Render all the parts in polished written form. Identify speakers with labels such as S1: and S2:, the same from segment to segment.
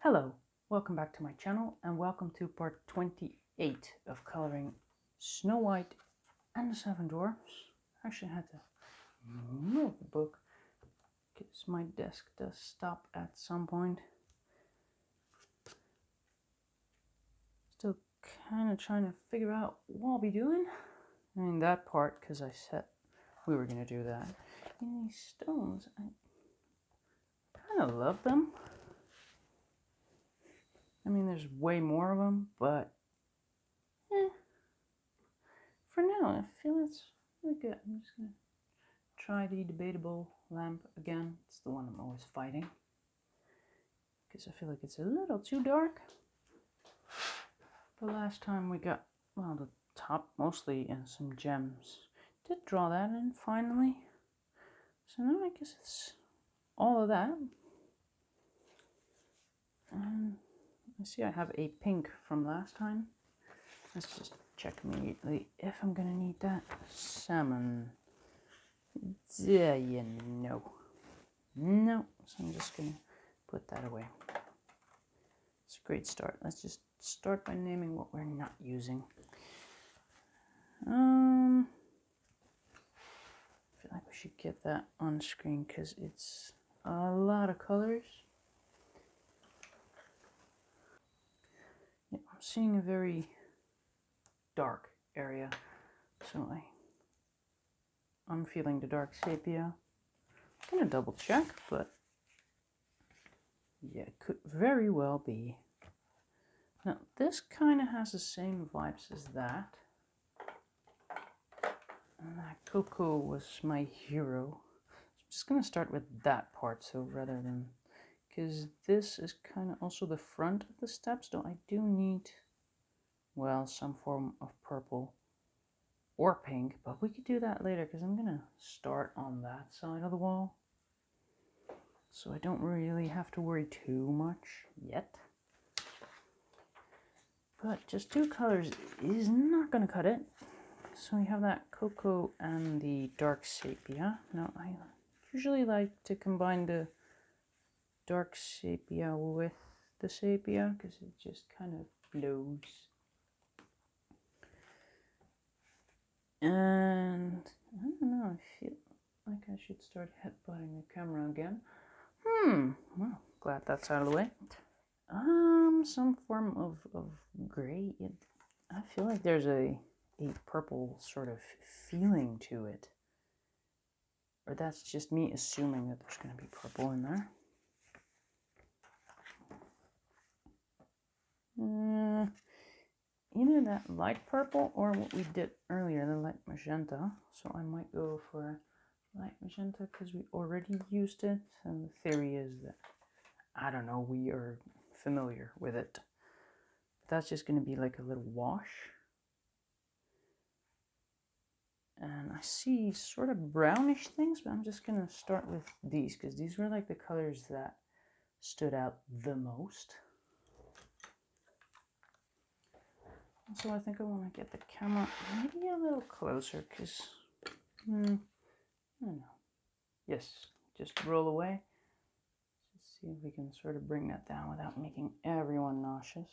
S1: Hello, welcome back to my channel and welcome to part 28 of coloring Snow White and the Seven Dwarfs. I actually had to move the book because my desk does stop at some point. Still kind of trying to figure out what I'll be doing. I mean that part because I said we were going to do that. And these stones, I kind of love them. I mean there's way more of them, but for now I feel it's really good. I'm just going to try the debatable lamp again. It's the one I'm always fighting because I feel like it's a little too dark. But last time we got, well, the top mostly and some gems. Did draw that in finally. So now I guess it's all of that. And I see I have a pink from last time. Let's just check immediately if I'm gonna need that. Salmon. Yeah, no. No, so I'm just gonna put that away. It's a great start. Let's just start by naming what we're not using. I feel like we should get that on screen because it's a lot of colors. Yeah, I'm seeing a very dark area, so I'm feeling the dark sepia. I'm gonna double check, but yeah, it could very well be. Now this kind of has the same vibes as that. And that cocoa was my hero. So I'm just gonna start with that part, so rather than, because this is kind of also the front of the steps, though I do need, well, some form of purple or pink, but we could do that later because I'm gonna start on that side of the wall. So I don't really have to worry too much yet. But just two colors is not gonna cut it. So we have that cocoa and the dark sepia. Now I usually like to combine the dark sepia with the sepia because it just kind of flows. And I don't know, I feel like I should start headbutting the camera again. Well, glad that's out of the way. Some form of gray. I feel like there's a purple sort of feeling to it. Or that's just me assuming that there's going to be purple in there. Either that light purple or what we did earlier, the light magenta. So I might go for light magenta because we already used it. And the theory is that, I don't know, we are familiar with it. That's just going to be like a little wash. And I see sort of brownish things, but I'm just going to start with these because these were like the colors that stood out the most. And so I think I want to get the camera maybe a little closer because, I don't know. Yes, just roll away. Let's see if we can sort of bring that down without making everyone nauseous,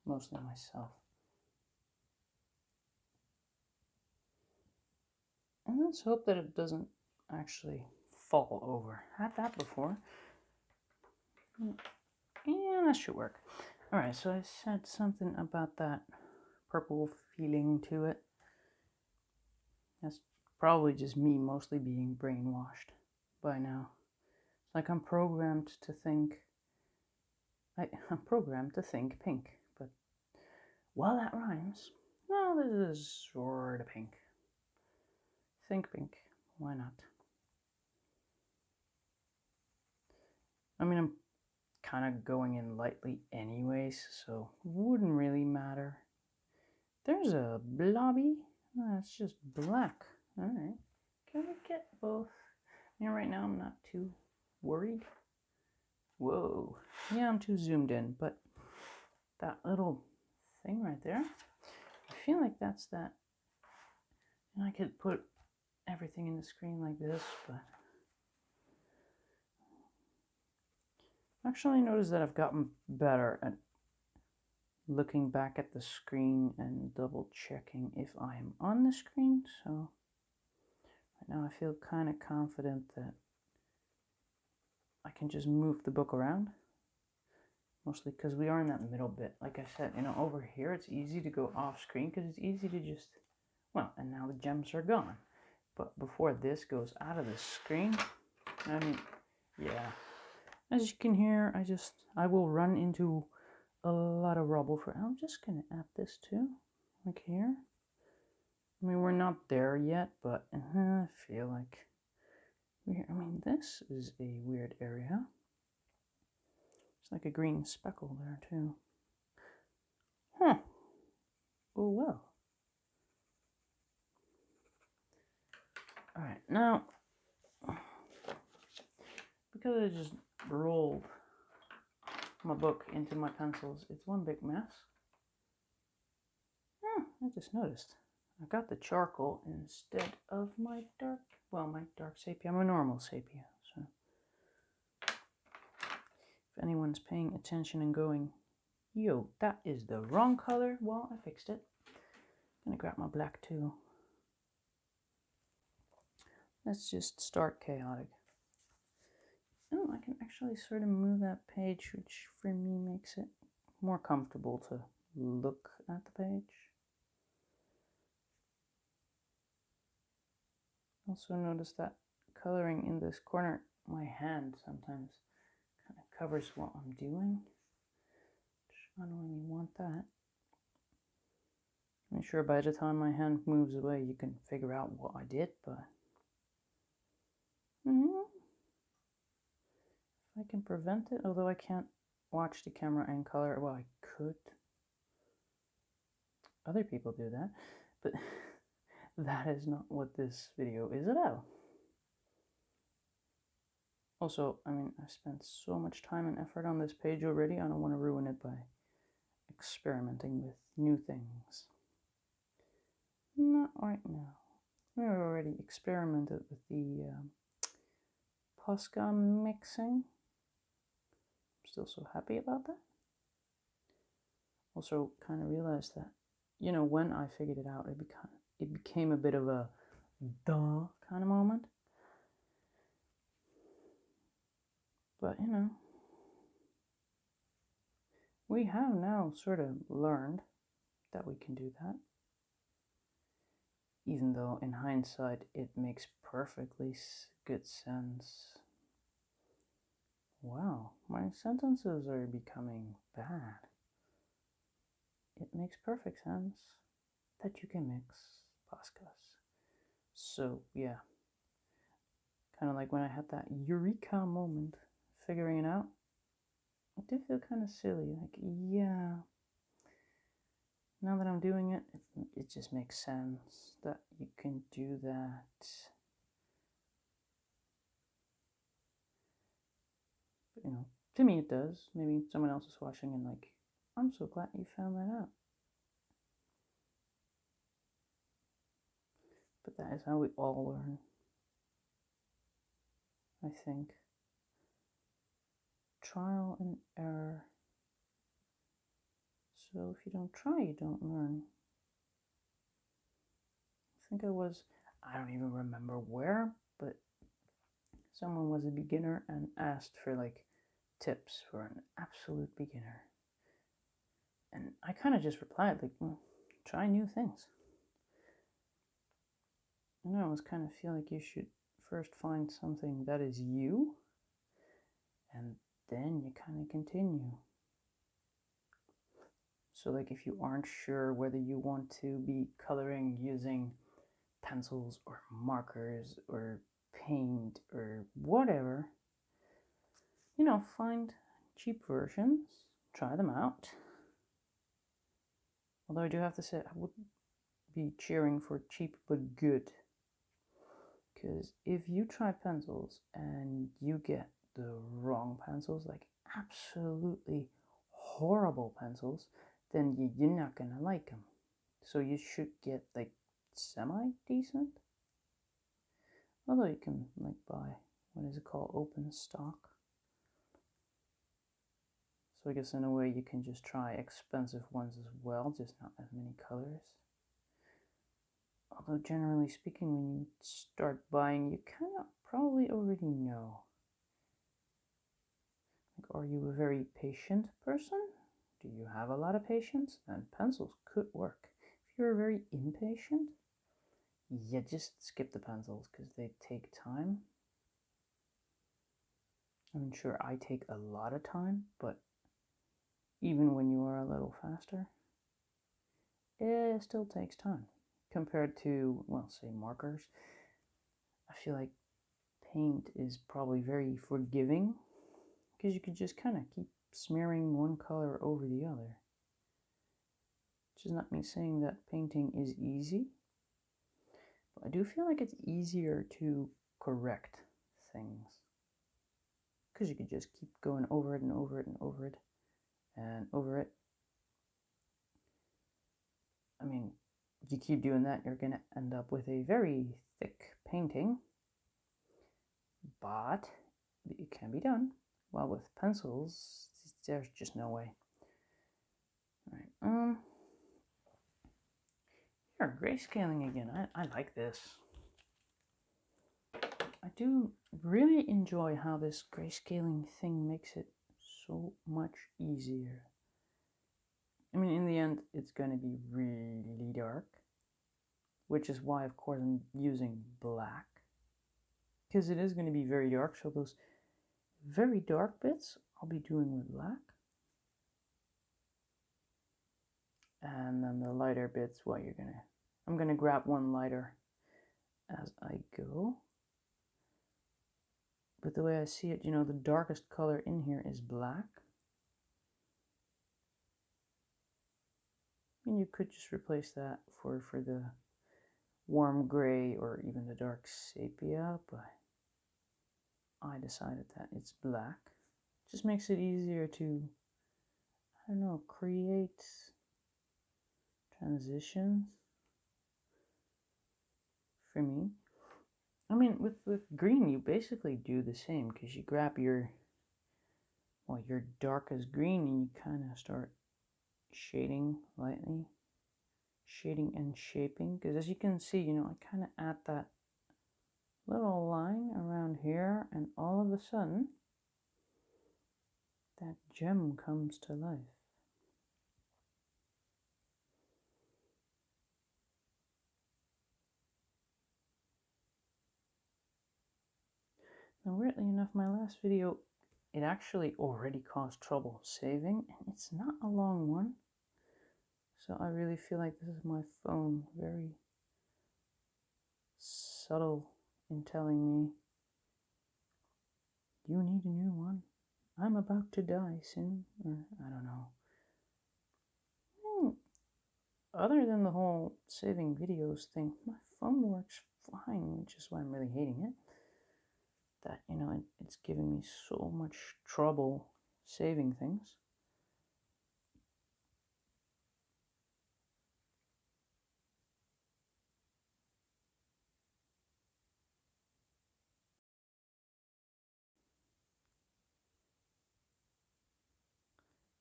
S1: mostly myself. And let's hope that it doesn't actually fall over. Had that before. Yeah, that should work. Alright, so I said something about that purple feeling to it. That's probably just me mostly being brainwashed by now. It's like I'm programmed to think, I'm programmed to think pink, but well, that rhymes. Well, this is sort of pink. Think pink, why not? I mean, I'm kind of going in lightly anyways, so wouldn't really matter. There's a blobby. That's just black. Alright. Can we get both? You know, right now I'm not too worried. Whoa. Yeah, I'm too zoomed in, but that little thing right there, I feel like that's that. And I could put everything in the screen like this, but Actually, I noticed that I've gotten better at looking back at the screen and double checking if I am on the screen. So right now I feel kind of confident that I can just move the book around. Mostly because we are in that middle bit. Like I said, over here it's easy to go off screen because it's easy to just, well, and now the gems are gone. But before this goes out of the screen, I mean, yeah. As you can hear, I will run into a lot of rubble I'm just going to add this too, like here. I mean, we're not there yet, but I feel like this is a weird area. It's like a green speckle there too. Huh. Oh well. Alright, now, because I just rolled my book into my pencils, it's one big mess. I just noticed. I got the charcoal instead of my dark sepia. I'm a normal sepia, so if anyone's paying attention and going, yo, that is the wrong color, well, I fixed it. I'm gonna grab my black too. Let's just start chaotic. Oh, I can actually sort of move that page, which for me makes it more comfortable to look at the page. Also notice that coloring in this corner, my hand sometimes kind of covers what I'm doing. I don't really want that. I'm sure by the time my hand moves away, you can figure out what I did, but if I can prevent it, although I can't watch the camera and color, well, I could. Other people do that, but that is not what this video is about. Also, I mean, I've spent so much time and effort on this page already, I don't want to ruin it by experimenting with new things. Not right now. We've already experimented with the Posca mixing. I'm still so happy about that. Also, kind of realized that, when I figured it out, it became a bit of a duh kind of moment. But, we have now sort of learned that we can do that. Even though in hindsight it makes perfectly good sense. Wow, my sentences are becoming bad. It makes perfect sense that you can mix Poscas. So yeah, kind of like when I had that eureka moment figuring it out, I did feel kind of silly, like, yeah, now that I'm doing it, it just makes sense that you can do that. But, to me it does. Maybe someone else is watching and like, I'm so glad you found that out. But that is how we all learn, I think. Trial and error. So if you don't try, you don't learn. I think I don't even remember where, but someone was a beginner and asked for like tips for an absolute beginner. And I kind of just replied like, well, try new things. I always kind of feel like you should first find something that is you, and then you kind of continue. So like if you aren't sure whether you want to be coloring using pencils or markers or paint or whatever, find cheap versions, try them out. Although I do have to say, I would be cheering for cheap but good. Because if you try pencils and you get the wrong pencils, like absolutely horrible pencils, then you're not gonna like them. So you should get like semi-decent. Although you can like buy, what is it called, open stock. So I guess in a way you can just try expensive ones as well, just not as many colors. Although generally speaking, when you start buying, you kind of probably already know. Like, are you a very patient person? Do you have a lot of patience? Then pencils could work. If you're very impatient, yeah, just skip the pencils because they take time. I mean, sure, I take a lot of time, but even when you are a little faster, it still takes time compared to, well, say markers. I feel like paint is probably very forgiving because you could just kind of keep smearing one color over the other. Which is not me saying that painting is easy, but I do feel like it's easier to correct things because you could just keep going over it and over it and over it and over it. I mean, if you keep doing that, you're going to end up with a very thick painting, but it can be done. While with pencils, there's just no way. All right, here, grayscaling again. I like this. I do really enjoy how this grayscaling thing makes it so much easier. I mean, in the end, it's going to be really dark, which is why, of course, I'm using black, because it is going to be very dark. So those very dark bits I'll be doing with black, and then the lighter bits, well, I'm gonna grab one lighter as I go. But the way I see it, you know, the darkest color in here is black. And you could just replace that for the warm gray or even the dark sepia, but I decided that it's black. Just makes it easier to, I don't know, create transitions for me. I mean, with green, you basically do the same because you grab your darkest green and you kind of start shading lightly. Shading and shaping, because as you can see, you know, I kind of add that little line around here, and all of a sudden, that gem comes to life. Now, weirdly enough, my last video, it actually already caused trouble saving, and it's not a long one. So I really feel like this is my phone very subtle in telling me, you need a new one. I'm about to die soon, or I don't know. Other than the whole saving videos thing, my phone works fine, which is why I'm really hating it. That, you know, it's giving me so much trouble saving things.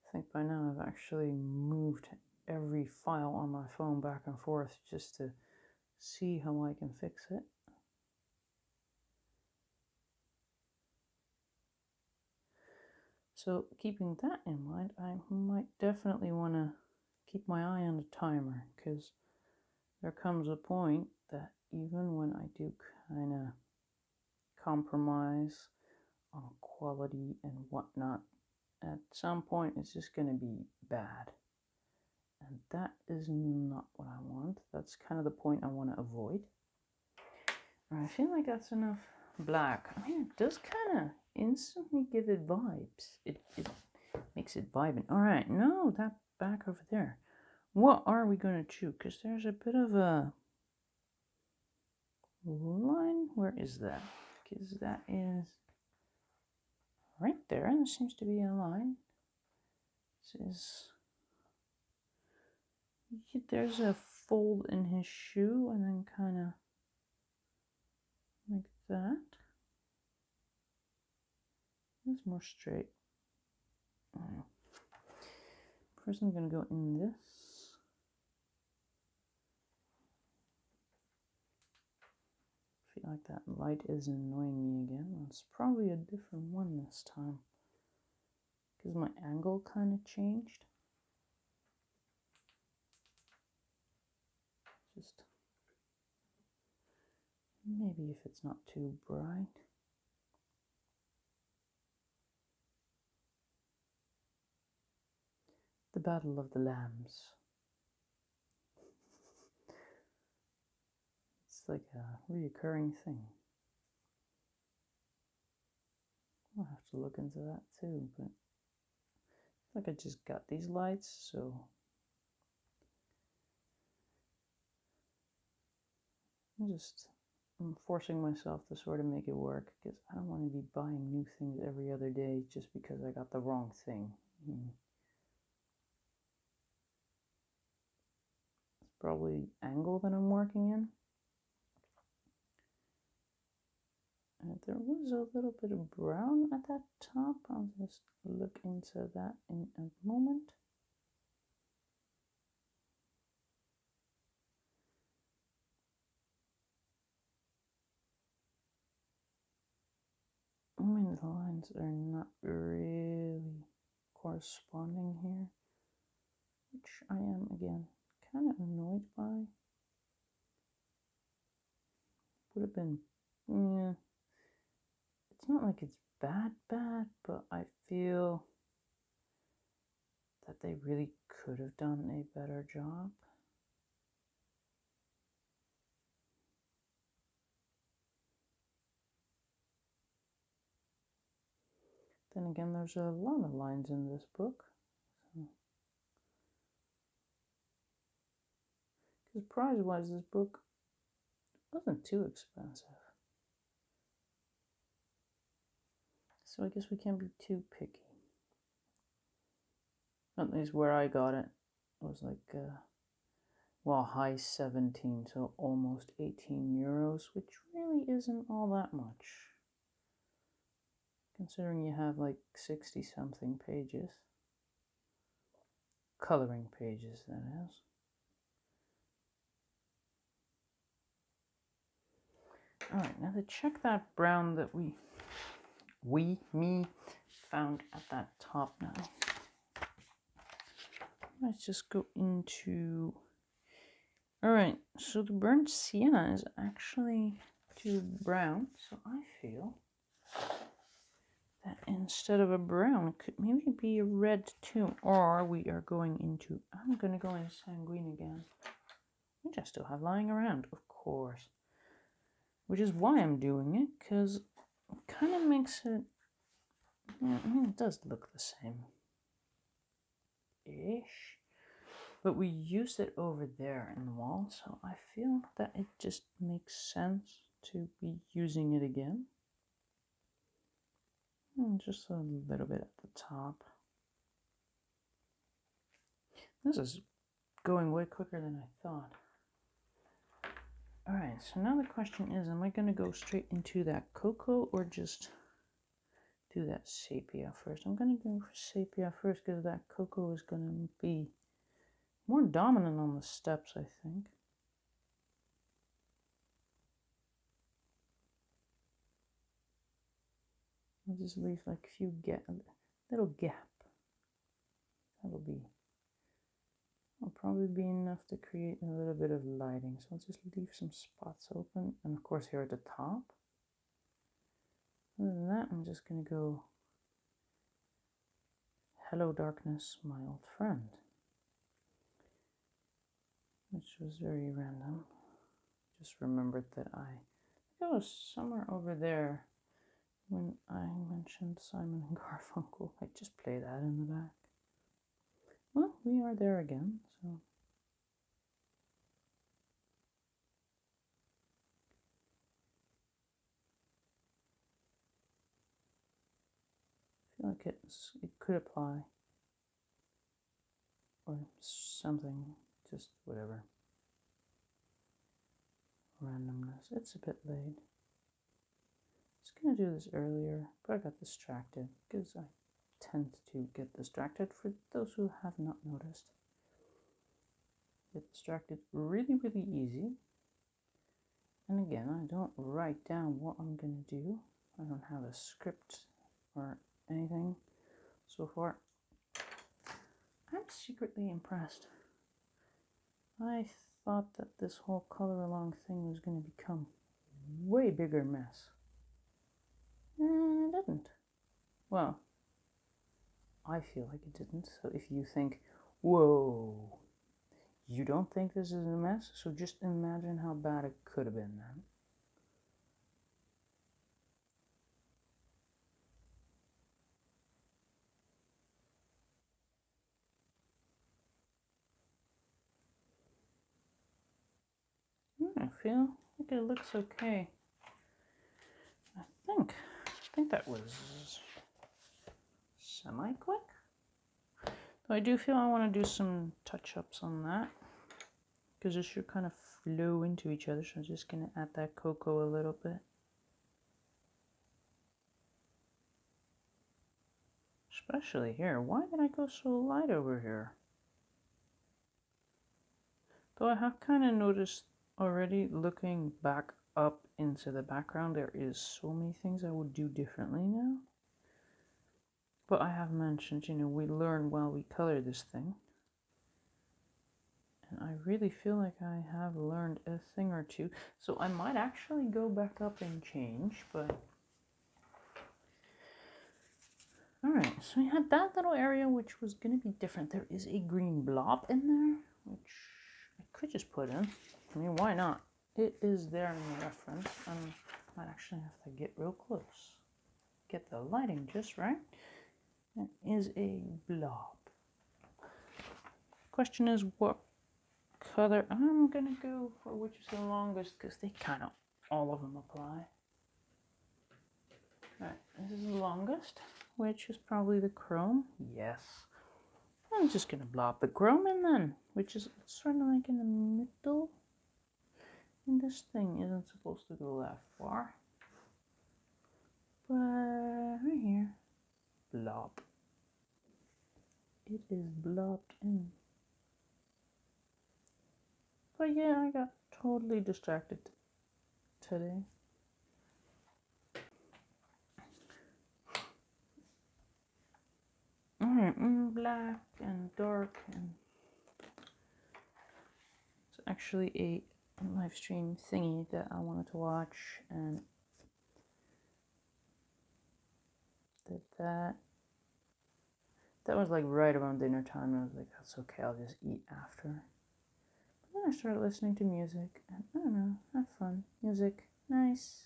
S1: I think by now I've actually moved every file on my phone back and forth just to see how I can fix it. So keeping that in mind, I might definitely want to keep my eye on the timer, because there comes a point that even when I do kind of compromise on quality and whatnot, at some point it's just going to be bad. And that is not what I want. That's kind of the point I want to avoid. I feel like that's enough black. I mean, it does kind of instantly give it vibes. It makes it vibrant. All right, no, that back over there. What are we going to choose? Because there's a bit of a line. Where is that? Because that is right there. And there seems to be a line. This is... There's a fold in his shoe, and then kind of like that. It's more straight. First I'm going to go in this. I feel like that light is annoying me again. It's probably a different one this time, because my angle kind of changed. Just maybe if it's not too bright. The Battle of the Lambs. It's like a reoccurring thing. I'll have to look into that too, but I think I just got these lights, so I'm forcing myself to sort of make it work, because I don't want to be buying new things every other day just because I got the wrong thing. It's probably the angle that I'm working in. And there was a little bit of brown at that top. I'll just look into that in a moment. I mean, the lines are not really corresponding here, which I am, again, kind of annoyed by. Would have been, yeah, it's not like it's bad, but I feel that they really could have done a better job. Then again, there's a lot of lines in this book. Because price-wise, this book wasn't too expensive. So I guess we can't be too picky. At least where I got it was like, well, high 17, so almost 18 euros, which really isn't all that much, considering you have like 60 something pages. Coloring pages, that is. Alright, now to check that brown that me found at that top now. Let's just go into... Alright, so the burnt sienna is actually too brown, so I feel that instead of a brown, it could maybe be a red too. Or we are going into... I'm going to go in Sanguine again, which I still have lying around, of course. Which is why I'm doing it, because it kind of makes it... I mean, it does look the same-ish. But we used it over there in the wall, so I feel that it just makes sense to be using it again. And just a little bit at the top. This is going way quicker than I thought. Alright, so now the question is, am I going to go straight into that cocoa or just do that sepia first? I'm going to go for sepia first because that cocoa is going to be more dominant on the steps, I think. I'll just leave like a little gap. Will probably be enough to create a little bit of lighting. So I'll just leave some spots open, and of course here at the top. Other than that, I'm just going to go, hello darkness, my old friend, which was very random. Just remembered that I was somewhere over there when I mentioned Simon and Garfunkel. I just play that in the back. Well, we are there again, so. I feel like it could apply. Or something, just whatever. Randomness. It's a bit late. I was going to do this earlier, but I got distracted because I tend to get distracted, for those who have not noticed. Get distracted really, really easy. And again, I don't write down what I'm going to do. I don't have a script or anything so far. I'm secretly impressed. I thought that this whole color along thing was going to become a way bigger mess. And it didn't. Well, I feel like it didn't. So if you think, whoa, you don't think this is a mess? So just imagine how bad it could have been then. I feel like it looks okay. I think that was semi-quick. Though I do feel I want to do some touch-ups on that, because it should kind of flow into each other. So I'm just going to add that cocoa a little bit. Especially here. Why did I go so light over here? Though I have kind of noticed already, looking back up into the background, there is so many things I would do differently now. But I have mentioned, you know, we learn while we color this thing. And I really feel like I have learned a thing or two. So I might actually go back up and change, but... Alright, so we had that little area which was going to be different. There is a green blob in there, which I could just put in. I mean, why not? It is there in the reference. I might actually have to get real close. Get the lighting just right. That is a blob. Question is what color I'm gonna go for, which is the longest, because they kind of, all of them apply. Alright, this is the longest, which is probably the chrome. Yes. I'm just gonna blob the chrome in then, which is sort of like in the middle. And this thing isn't supposed to go that far. But right here, blob. It is blobbed in. But yeah, I got totally distracted today. Alright, black and dark, and it's actually a live stream thingy that I wanted to watch, and did that. That was like right around dinner time, and I was like, that's okay, I'll just eat after. But then I started listening to music, and I don't know, had fun. Music, nice.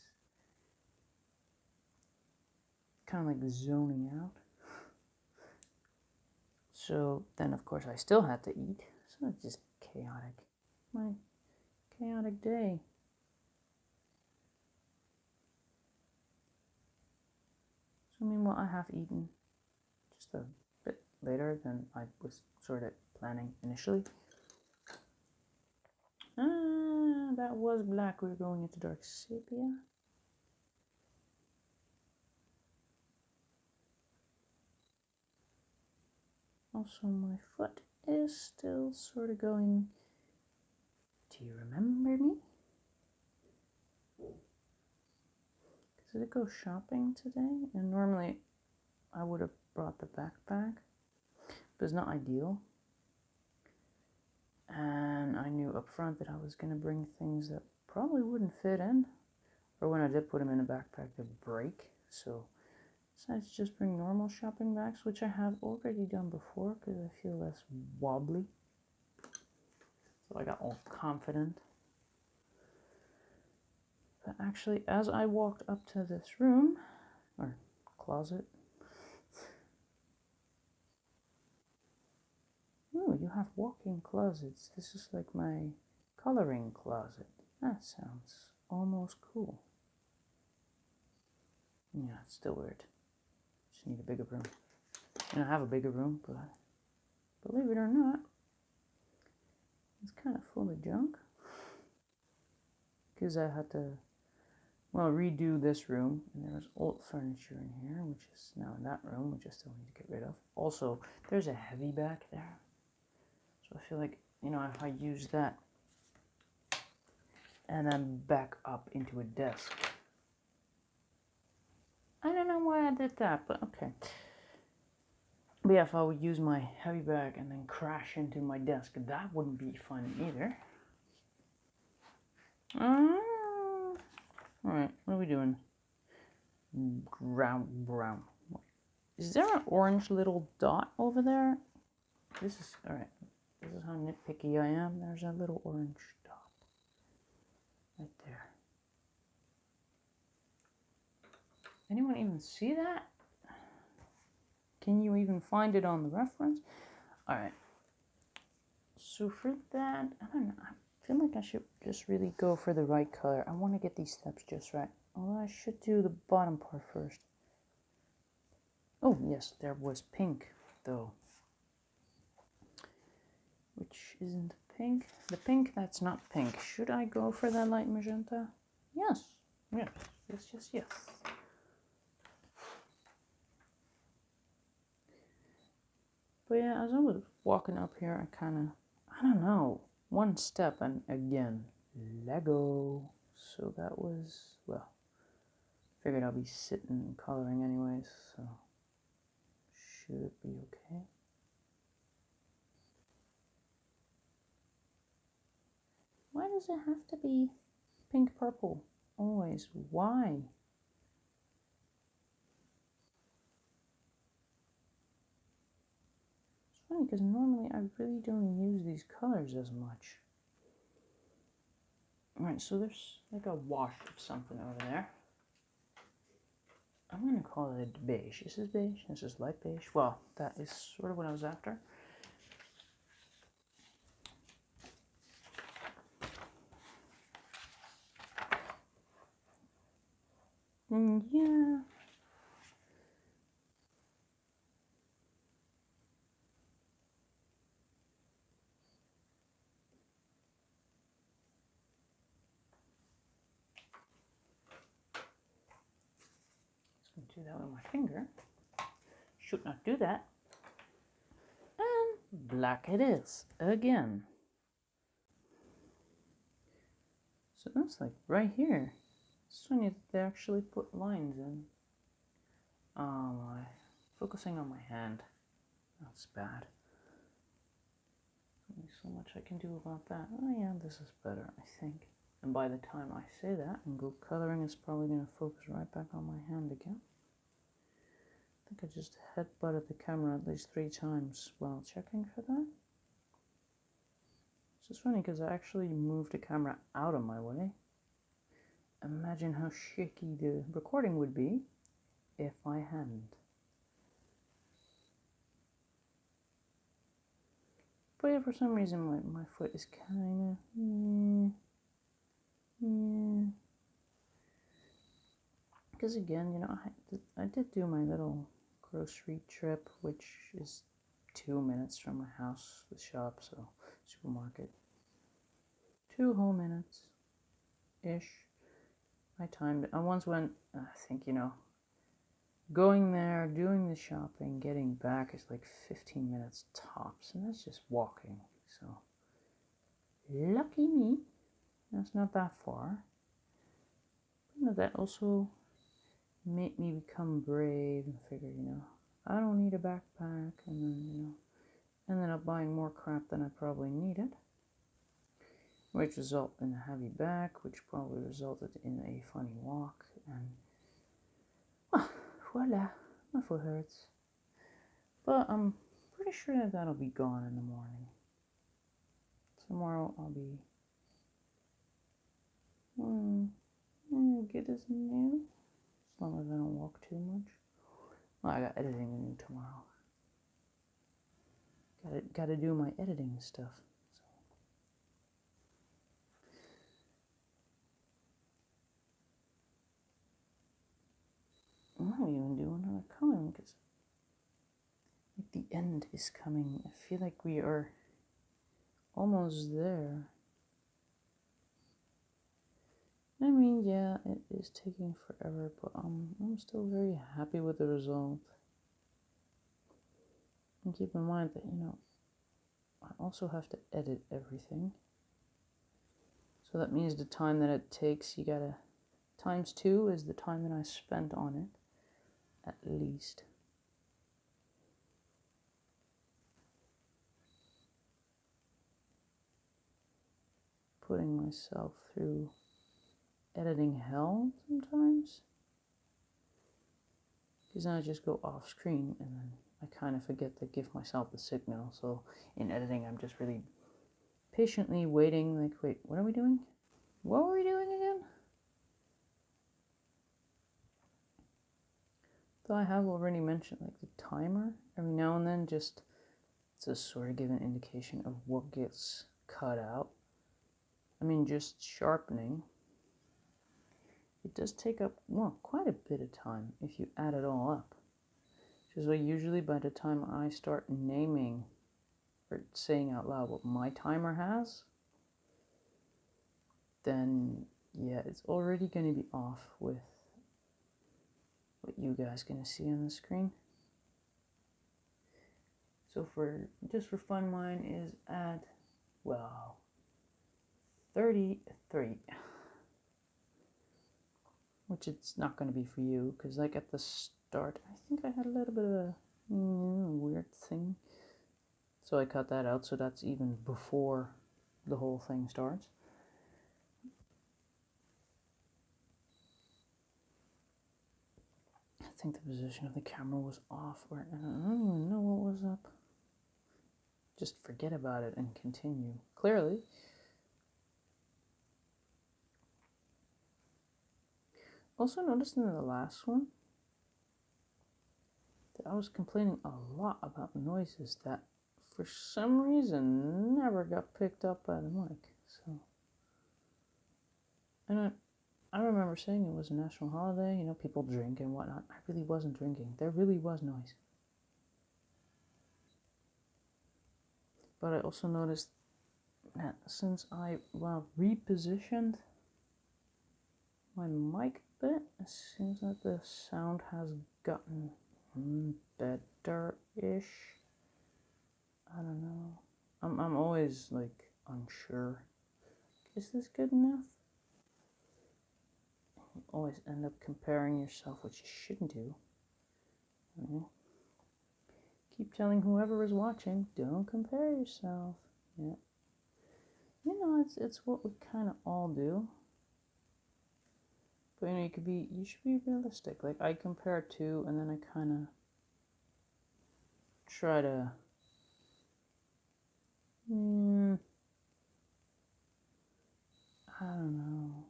S1: Kind of like zoning out. So then, of course, I still had to eat. So it's just chaotic. My chaotic day. So meanwhile, I have eaten just a bit later than I was sort of planning initially. That was black. We were going into dark sepia. Also, my foot is still sort of going, do you remember me? Because I did go shopping today, and normally I would have brought the backpack, but it's not ideal. And I knew up front that I was going to bring things that probably wouldn't fit in, or when I did put them in a backpack, they'd break. So I decided to just bring normal shopping bags, which I have already done before because I feel less wobbly. So I got all confident. But actually, as I walked up to this room, or closet, oh, you have walk-in closets. This is like my coloring closet. That sounds almost cool. Yeah, it's still weird. Just need a bigger room. And I have a bigger room, but believe it or not, it's kind of full of junk. Because I had to, well, redo this room, and there was old furniture in here, which is now in that room, which I still need to get rid of. Also, there's a heavy back there, so I feel like, you know, if I use that and then back up into a desk. I don't know why I did that, but okay. But yeah, if I would use my heavy bag and then crash into my desk, that wouldn't be fun either. Alright, what are we doing? Brown. Is there an orange little dot over there? This is, alright. This is how nitpicky I am. There's a little orange dot. Right there. Anyone even see that? Can you even find it on the reference? Alright. So for that, I don't know. I feel like I should just really go for the right color. I want to get these steps just right. Although I should do the bottom part first. Oh, yes, there was pink, though. Which isn't pink. The pink that's not pink. Should I go for that light magenta? Yes. Yes. Yes, yes, yes. But yeah, as I was walking up here, I don't know, one step and again, Lego. So that was, well, figured I'll be sitting and coloring anyways, so should it be okay? Why does it have to be pink purple? Always. Why? It's funny because normally I really don't use these colors as much. Alright, so there's like a wash of something over there. I'm going to call it beige. Is this beige? This is light beige. Well, that is sort of what I was after. Yeah. Just going to do that with my finger. Should not do that. And black it is again. So that's like right here. It's funny that they actually put lines in. Oh my. Focusing on my hand. That's bad. Only so much I can do about that. Oh yeah, this is better, I think. And by the time I say that and go coloring, it's probably going to focus right back on my hand again. I think I just headbutted the camera at least 3 times while checking for that. It's just funny because I actually moved the camera out of my way. Imagine how shaky the recording would be if I hadn't. But yeah, for some reason my foot is kind of... Because again, you know, I did do my little grocery trip, which is 2 minutes from my house, the shop, so supermarket. 2 whole minutes-ish. I timed it. I once went, I think, you know, going there, doing the shopping, getting back is like 15 minutes tops, and that's just walking, so lucky me, that's not that far. But you know, that also made me become brave and figure, you know, I don't need a backpack, and then, you know, ended up buying more crap than I probably needed, which resulted in a heavy back, which probably resulted in a funny walk, and voila, my foot hurts. But I'm pretty sure that that'll be gone in the morning. Tomorrow I'll be good as new, as long as I don't walk too much. Well, I got editing to do tomorrow. Gotta do my editing stuff. So. I might even do another coloring because like the end is coming. I feel like we are almost there. I mean, yeah, it is taking forever, but I'm still very happy with the result. And keep in mind that, I also have to edit everything. So that means the time that it takes, you gotta, times 2 is the time that I spent on it, at least. Putting myself through editing hell sometimes. Because then I just go off screen and then I kind of forget to give myself the signal. So in editing, I'm just really patiently waiting, like, wait, what are we doing? What were we doing again? So I have already mentioned, like, the timer every now and then, just to sort of give an indication of what gets cut out. I mean, just sharpening, it does take up, well, quite a bit of time if you add it all up. So usually by the time I start naming or saying out loud what my timer has, then yeah, it's already going to be off with what you guys going to see on the screen. So just for fun, mine is at, well, 33, which it's not going to be for you, because like at the start, I think I had a little bit of a weird thing. So I cut that out, so that's even before the whole thing starts. I think the position of the camera was off, or I don't even know what was up. Just forget about it and continue. Clearly. Also noticed in the last one that I was complaining a lot about noises that for some reason never got picked up by the mic. So, and I remember saying it was a national holiday, people drink and whatnot. I really wasn't drinking. There really was noise. But I also noticed that since I, repositioned my mic a bit, it seems that the sound has gotten better-ish. I don't know. I'm always, like, unsure. Is this good enough? You always end up comparing yourself, which you shouldn't do. Keep telling whoever is watching, don't compare yourself. Yeah. It's what we kind of all do. But, you should be realistic. Like, I compare two, and then I kind of try to, I don't know,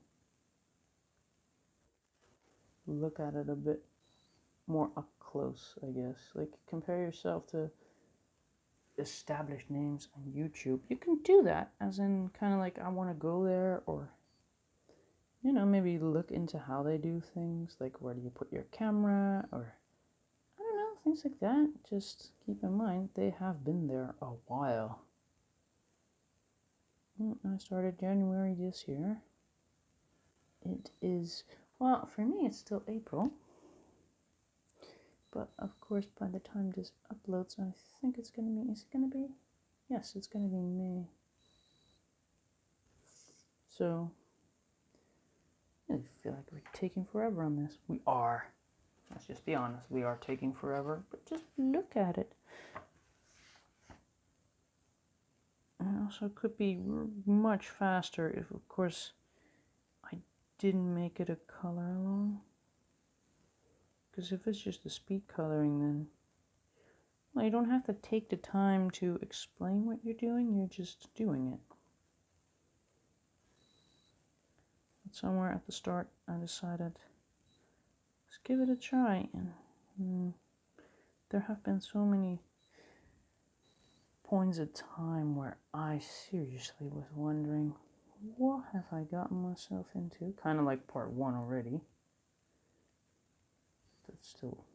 S1: look at it a bit more up close, I guess. Like, compare yourself to established names on YouTube. You can do that, as in kind of like, I want to go there, or maybe look into how they do things, like where do you put your camera, or I don't know, things like that. Just keep in mind they have been there a while. I started January this year. It is, well, for me it's still April, but of course by the time this uploads, I think it's gonna be, is it gonna be, yes, it's gonna be May. So I feel like we're taking forever on this. We are. Let's just be honest. We are taking forever, but just look at it. And also could be much faster if, of course, I didn't make it a color along. Because if it's just the speed coloring, then, well, you don't have to take the time to explain what you're doing. You're just doing it. But somewhere at the start, I decided, let's give it a try. And there have been so many points of time where I seriously was wondering, what have I gotten myself into? Kind of like part 1 already. That's still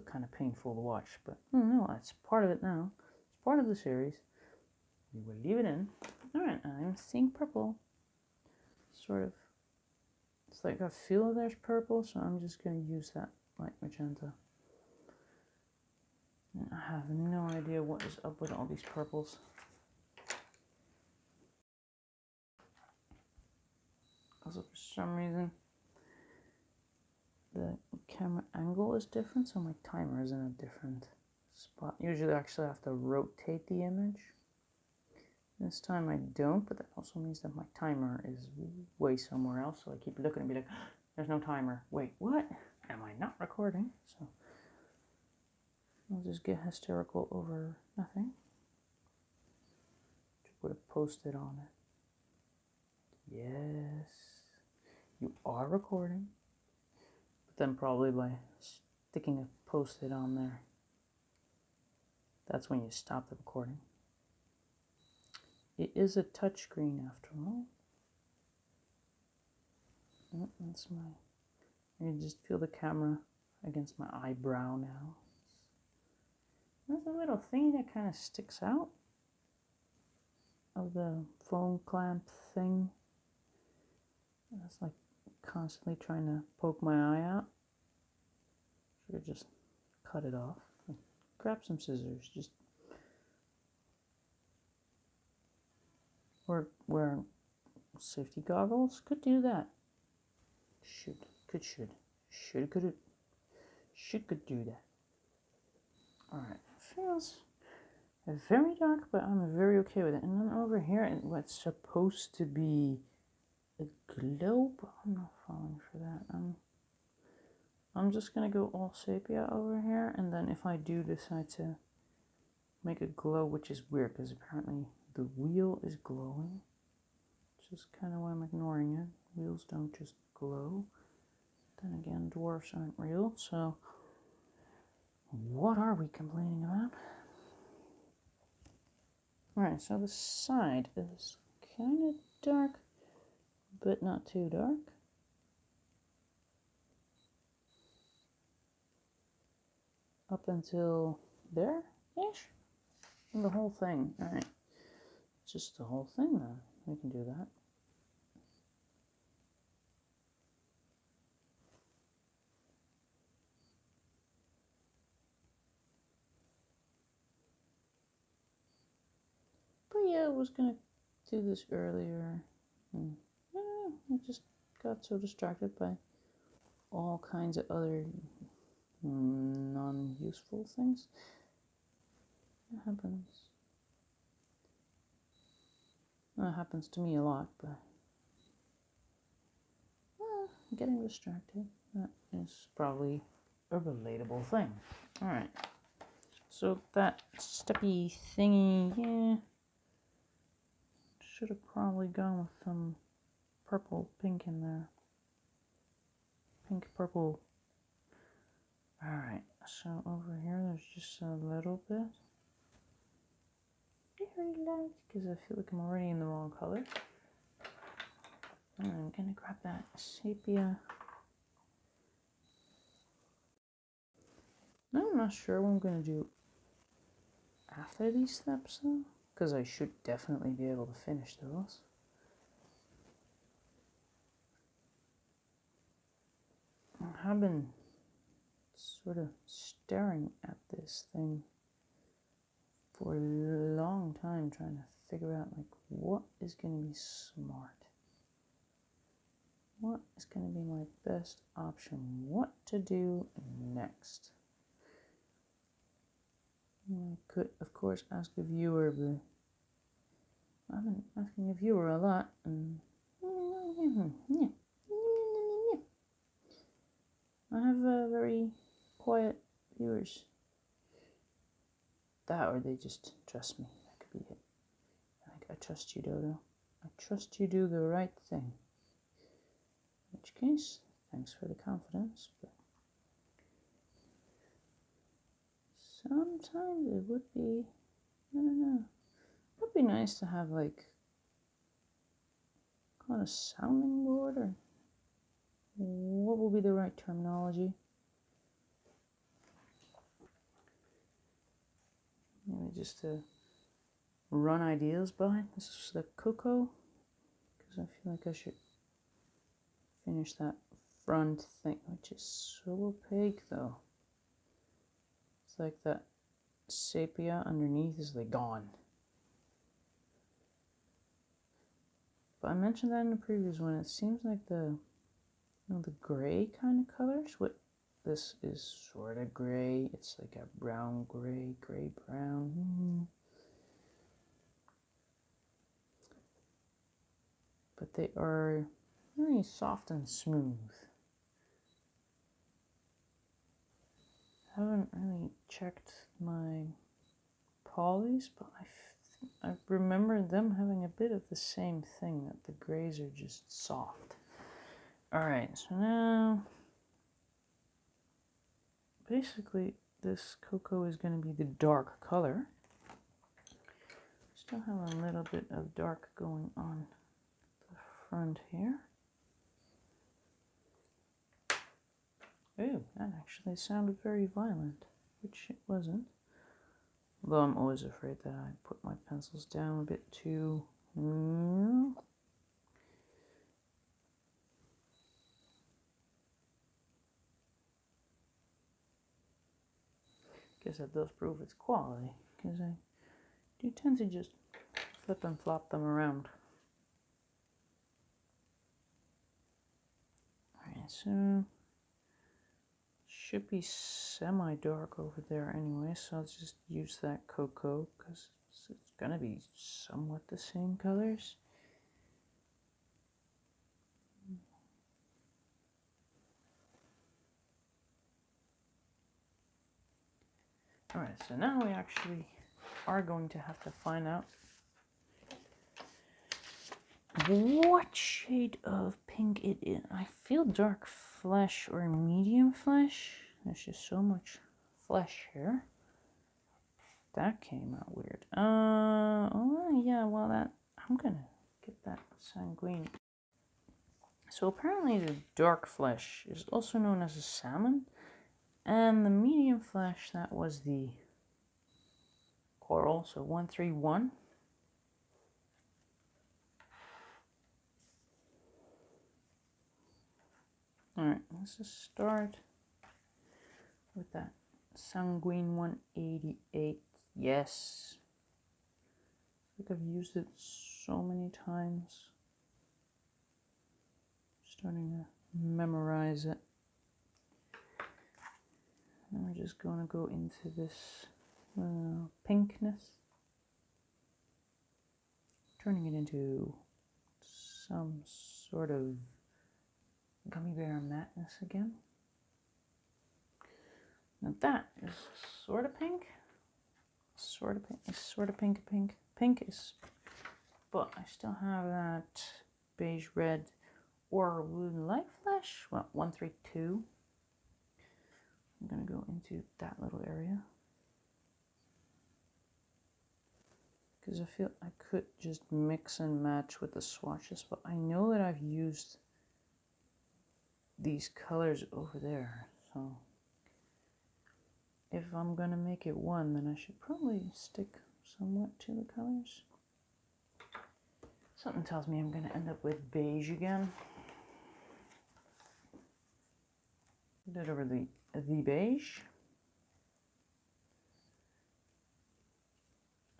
S1: kind of painful to watch, but no, it's part of it now. It's part of the series. We will leave it in. Alright, I'm seeing purple. Sort of It's like I feel there's purple, so I'm just going to use that light magenta. And I have no idea what is up with all these purples. Also, for some reason, the camera angle is different, so my timer is in a different spot. Usually I actually have to rotate the image. This time I don't, but that also means that my timer is way somewhere else, so I keep looking and be like, there's no timer. Wait, what? Am I not recording? So I'll just get hysterical over nothing. Just put a post-it on it. Yes, you are recording. But then probably by sticking a post-it on there, that's when you stop the recording. It is a touchscreen after all. Oh, that's my... You just feel the camera against my eyebrow now. There's a little thing that kind of sticks out of the phone clamp thing. It's like constantly trying to poke my eye out. Should just cut it off. Grab some scissors. Just or wear safety goggles. Could do that. Should could do that. Alright, feels very dark, but I'm very okay with it. And then over here, what's supposed to be a globe, I'm not falling for that. I'm just gonna go all sepia over here, and then if I do decide to make a glow, which is weird because apparently the wheel is glowing, which is kind of why I'm ignoring it. Wheels don't just glow. Then again, dwarfs aren't real, so what are we complaining about? Alright, so the side is kind of dark, but not too dark. Up until there-ish. And the whole thing. Alright. Just the whole thing then. We can do that. But yeah, I was gonna do this earlier. I just got so distracted by all kinds of other non-useful things. It happens. That happens to me a lot, but getting distracted, that is probably a relatable thing. Alright, so that steppy thingy, yeah, should have probably gone with some purple pink in there. Pink, purple. Alright, so over here there's just a little bit. Very light, because I feel like I'm already in the wrong color. And I'm gonna grab that sepia. Now I'm not sure what I'm gonna do after these steps though, because I should definitely be able to finish those. I have been sort of staring at this thing for a long time, trying to figure out like what is going to be smart. What is going to be my best option? What to do next? I could, of course, ask the viewer, but I've been asking the viewer a lot, and I have very quiet viewers. That, or they just trust me. That could be it. Like, I trust you, Dodo. I trust you do the right thing. In which case, thanks for the confidence, but sometimes it would be, I don't know, it would be nice to have like, call it a sounding board, or what will be the right terminology? Maybe just to run ideas by. This is the cocoa, because I feel like I should finish that front thing, which is so opaque though. It's like that sepia underneath is like gone. But I mentioned that in the previous one. It seems like the gray kind of colors. What this is sort of gray. It's like a brown gray, gray brown. But they are very soft and smooth. I haven't really checked my polys, but I remember them having a bit of the same thing, that the grays are just soft. Alright, so now basically this cocoa is going to be the dark color. Still have a little bit of dark going on the front here. Ooh, that actually sounded very violent, which it wasn't. Although I'm always afraid that I put my pencils down a bit too. Guess that does prove its quality, because I do tend to just flip and flop them around. Alright, so should be semi-dark over there anyway, so I'll just use that cocoa because it's gonna be somewhat the same colors. Alright, so now we actually are going to have to find out what shade of pink it is. I feel dark flesh or medium flesh. There's just so much flesh here. That came out weird. Oh yeah, well I'm gonna get that sanguine. So apparently the dark flesh is also known as a salmon, and the medium flesh, that was the coral, so 131. Alright, let's just start with that Sanguine 188. Yes. I think I've used it so many times. Starting to memorize it. And we're just going to go into this pinkness. Turning it into some sort of gummy bear madness again. Now that is sort of pink. Sort of pink. It's sort of pink. Pink is, but I still have that beige red or blue light flesh. Well, 132. I'm gonna go into that little area because I feel I could just mix and match with the swatches, but I know that I've used these colors over there, so if I'm gonna make it one, then I should probably stick somewhat to the colors. Something tells me I'm gonna end up with beige again. Put it over the beige.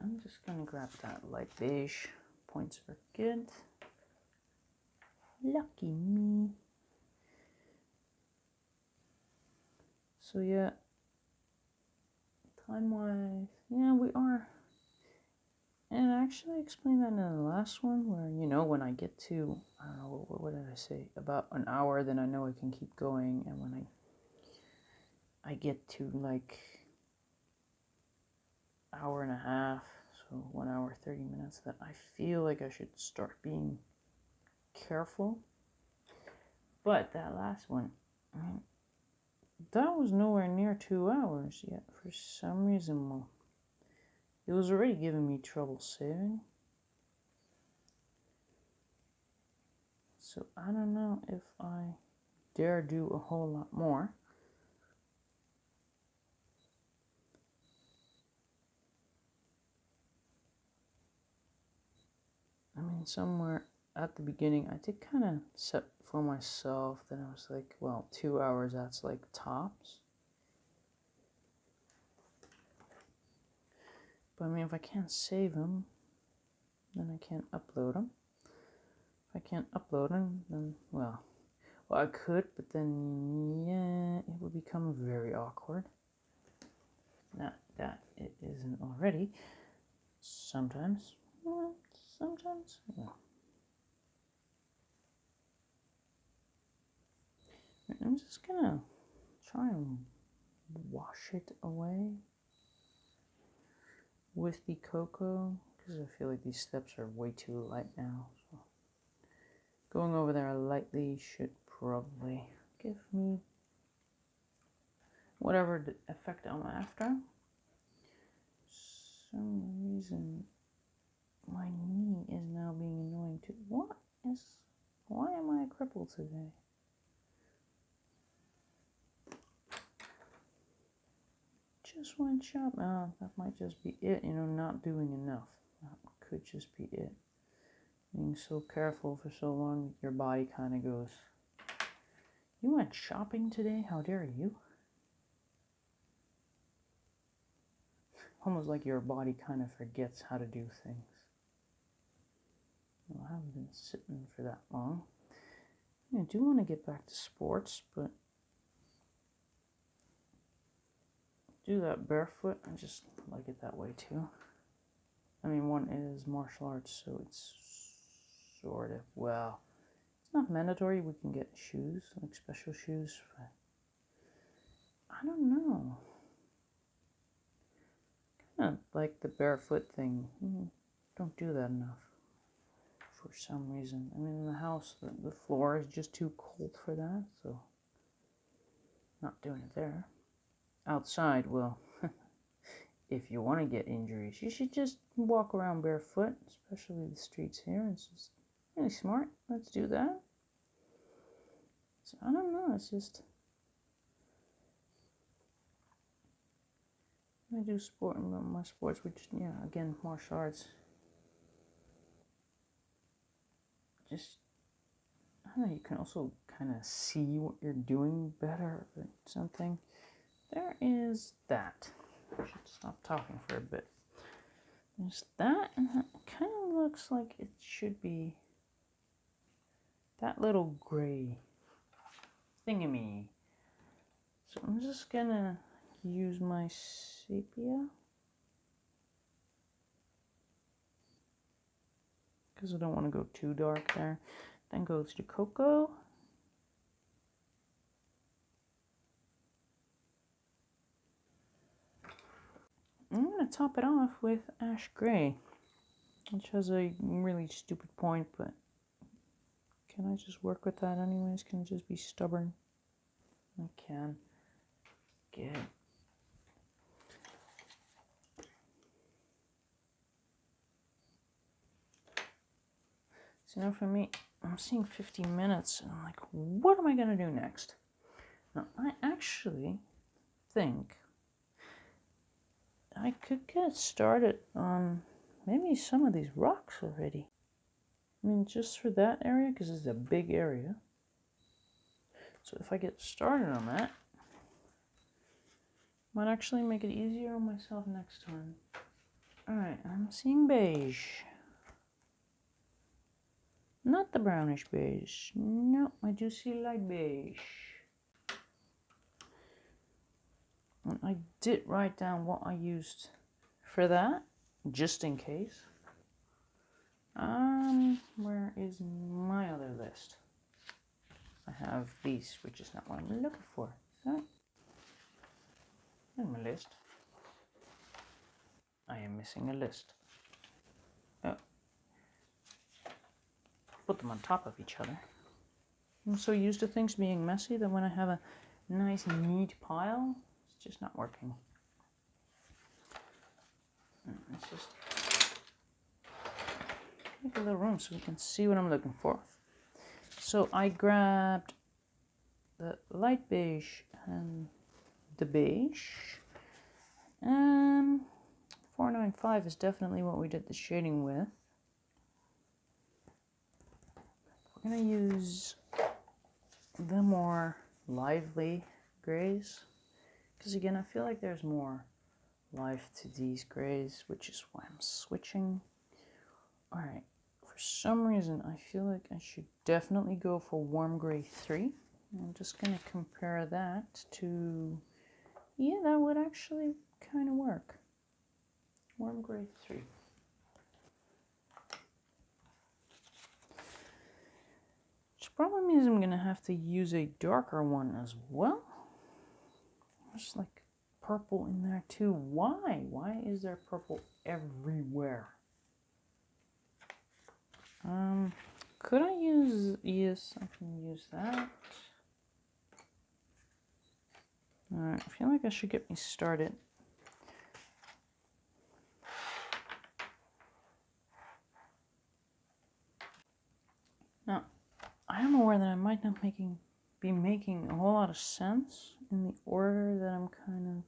S1: I'm just gonna grab that light beige. Points are good. Lucky me. So yeah, time-wise, yeah, we are. And I actually explained that in the last one, where, you know, when I get to, I don't know, what did I say? About an hour, then I know I can keep going. And when I get to like hour and a half, so 1 hour, 30 minutes, that I feel like I should start being careful. But that last one, I mean, that was nowhere near 2 hours yet. For some reason, well, it was already giving me trouble saving. So I don't know if I dare do a whole lot more. I mean, somewhere at the beginning, I did kind of set for myself that I was like, well, 2 hours, that's like tops. But I mean, if I can't save them, then I can't upload them. If I can't upload them, then, well, I could, but then, yeah, it would become very awkward. Not that it isn't already. Sometimes. Well, sometimes. Yeah. I'm just gonna try and wash it away with the cocoa, because I feel like these steps are way too light now. So going over there lightly should probably give me whatever the effect I'm after. For some reason my knee is now being annoying too. Why am I crippled today? Just one shot. That might just be it, not doing enough. That could just be it. Being so careful for so long, your body kind of goes, you went shopping today? How dare you? Almost like your body kind of forgets how to do things. Well, I haven't been sitting for that long. I do want to get back to sports, but do that barefoot. I just like it that way too. I mean, one is martial arts, so it's sort of, well, it's not mandatory. We can get shoes, like special shoes, but I don't know. Kind of like the barefoot thing. Don't do that enough for some reason. I mean, in the house, the floor is just too cold for that, so not doing it there. Outside, well, if you want to get injuries, you should just walk around barefoot, especially the streets here. It's just really smart. Let's do that. So I don't know, it's just, I do my sports, which, yeah, again, martial arts. Just, I don't know, you can also kind of see what you're doing better or something. There is that. I should stop talking for a bit. There's that, and that kind of looks like it should be that little gray thingamy. So I'm just gonna use my sepia, because I don't want to go too dark there. Then goes to cocoa. I'm going to top it off with ash gray, which has a really stupid point, but can I just work with that anyways? Can I just be stubborn? I can. Get. So now for me, I'm seeing 50 minutes, and I'm like, what am I going to do next? Now, I actually think I could get started on maybe some of these rocks already. I mean, just for that area, because it's a big area. So if I get started on that, might actually make it easier on myself next time. Alright, I'm seeing beige. Not the brownish beige. No, I do see light beige. And I did write down what I used for that, just in case. Where is my other list? I have these, which is not what I'm looking for. So, in my list. I am missing a list. Oh. Put them on top of each other. I'm so used to things being messy that when I have a nice neat pile, it's just not working. Let's just make a little room so we can see what I'm looking for. So I grabbed the light beige and the beige. 495 is definitely what we did the shading with. I'm gonna use the more lively grays, because again, I feel like there's more life to these grays, which is why I'm switching. All right, for some reason, I feel like I should definitely go for Warm Gray 3. I'm just gonna compare that to, yeah, that would actually kind of work. Warm Gray 3. Which probably means I'm gonna have to use a darker one as well. There's like purple in there too. Why? Why is there purple everywhere? Could I use, yes, I can use that. Alright, I feel like I should get me started. Now, I am aware that I might not be making a whole lot of sense in the order that I'm kind of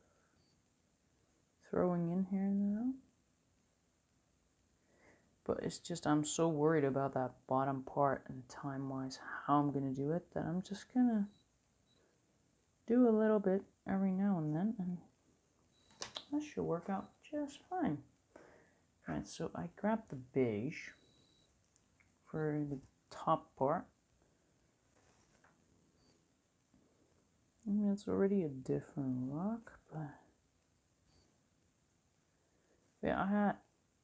S1: throwing in here and there. But it's just, I'm so worried about that bottom part and time-wise how I'm going to do it that I'm just going to do a little bit every now and then, and that should work out just fine. Right, so I grabbed the beige for the top part. I mean, it's already a different look, but yeah, I had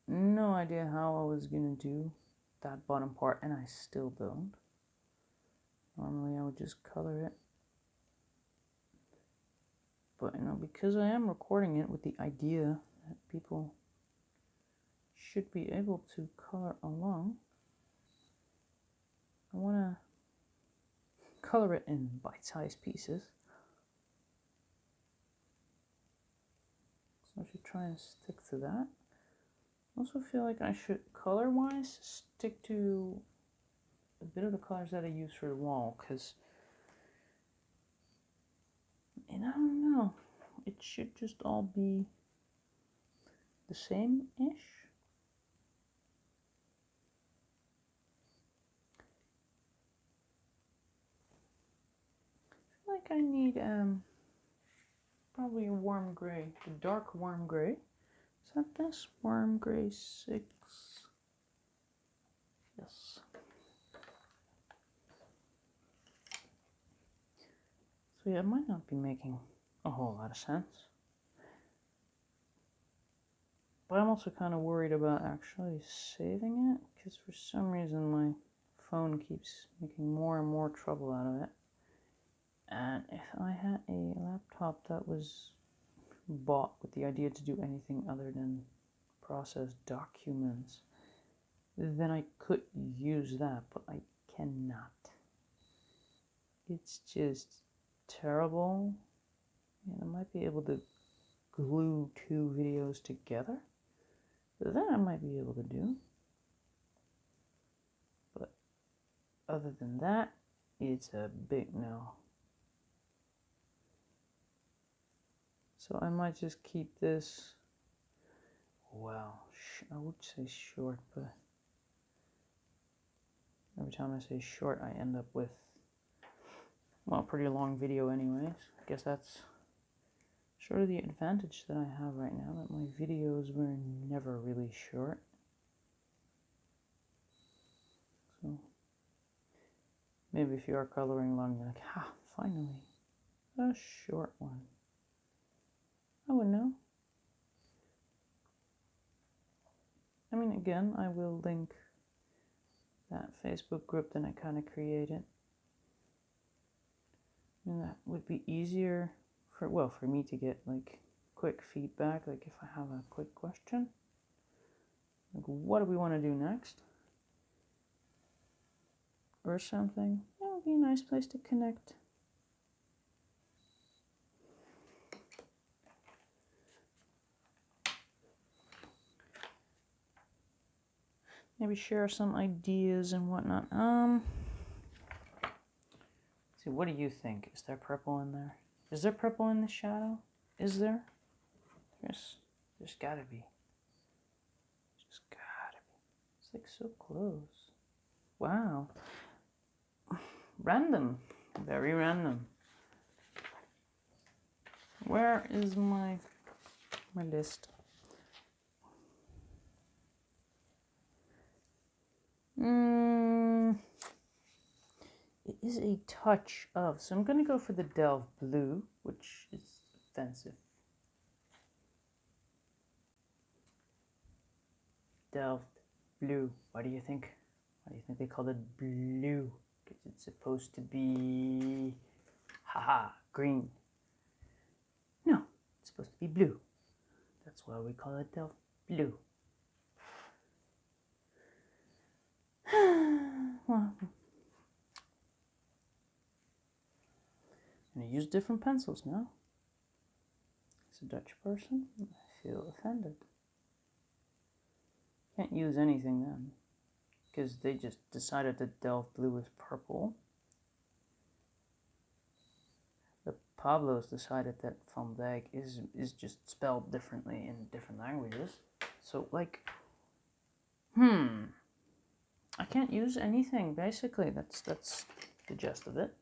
S1: no idea how I was going to do that bottom part, and I still don't. Normally I would just color it. But, you know, because I am recording it with the idea that people should be able to color along, I want to color it in bite-sized pieces. So I should try and stick to that. I also feel like I should, color-wise, stick to a bit of the colors that I use for the wall, because, and I don't know, it should just all be the same-ish. I feel like I need probably a warm gray, a dark warm gray. Is that this? Warm gray 6. Yes. So yeah, it might not be making a whole lot of sense. But I'm also kind of worried about actually saving it, because for some reason my phone keeps making more and more trouble out of it. And if I had a laptop that was bought with the idea to do anything other than process documents, then I could use that, but I cannot. It's just terrible. And I might be able to glue 2 videos together. That I might be able to do. But other than that, it's a big no. So I might just keep this, well, I would say short, but every time I say short, I end up with, well, a pretty long video anyways. I guess that's sort of the advantage that I have right now, that my videos were never really short. So maybe if you are coloring along, you're like, ha, finally, a short one. I wouldn't know. I mean, again, I will link that Facebook group that I kind of created. And that would be easier for, well, for me to get like quick feedback, like if I have a quick question, like what do we want to do next? Or something. That would be a nice place to connect. Maybe share some ideas and whatnot. See, what do you think? Is there purple in there? Is there purple in the shadow? Is there? There's gotta be. Just gotta be. It's like so close. Wow. Random. Very random. Where is my list? It is a touch of, so I'm going to go for the Delve Blue, which is offensive. Delve Blue. Why do you think? Why do you think they call it blue? Because it's supposed to be, haha, green. No, it's supposed to be blue. That's why we call it Delve Blue. Well, I'm going to use different pencils now. As a Dutch person, I feel offended. Can't use anything then, because they just decided that Delve Blue is purple. The Pablos decided that Van Dijk is just spelled differently in different languages. So, like, I can't use anything, basically. That's the gist of it.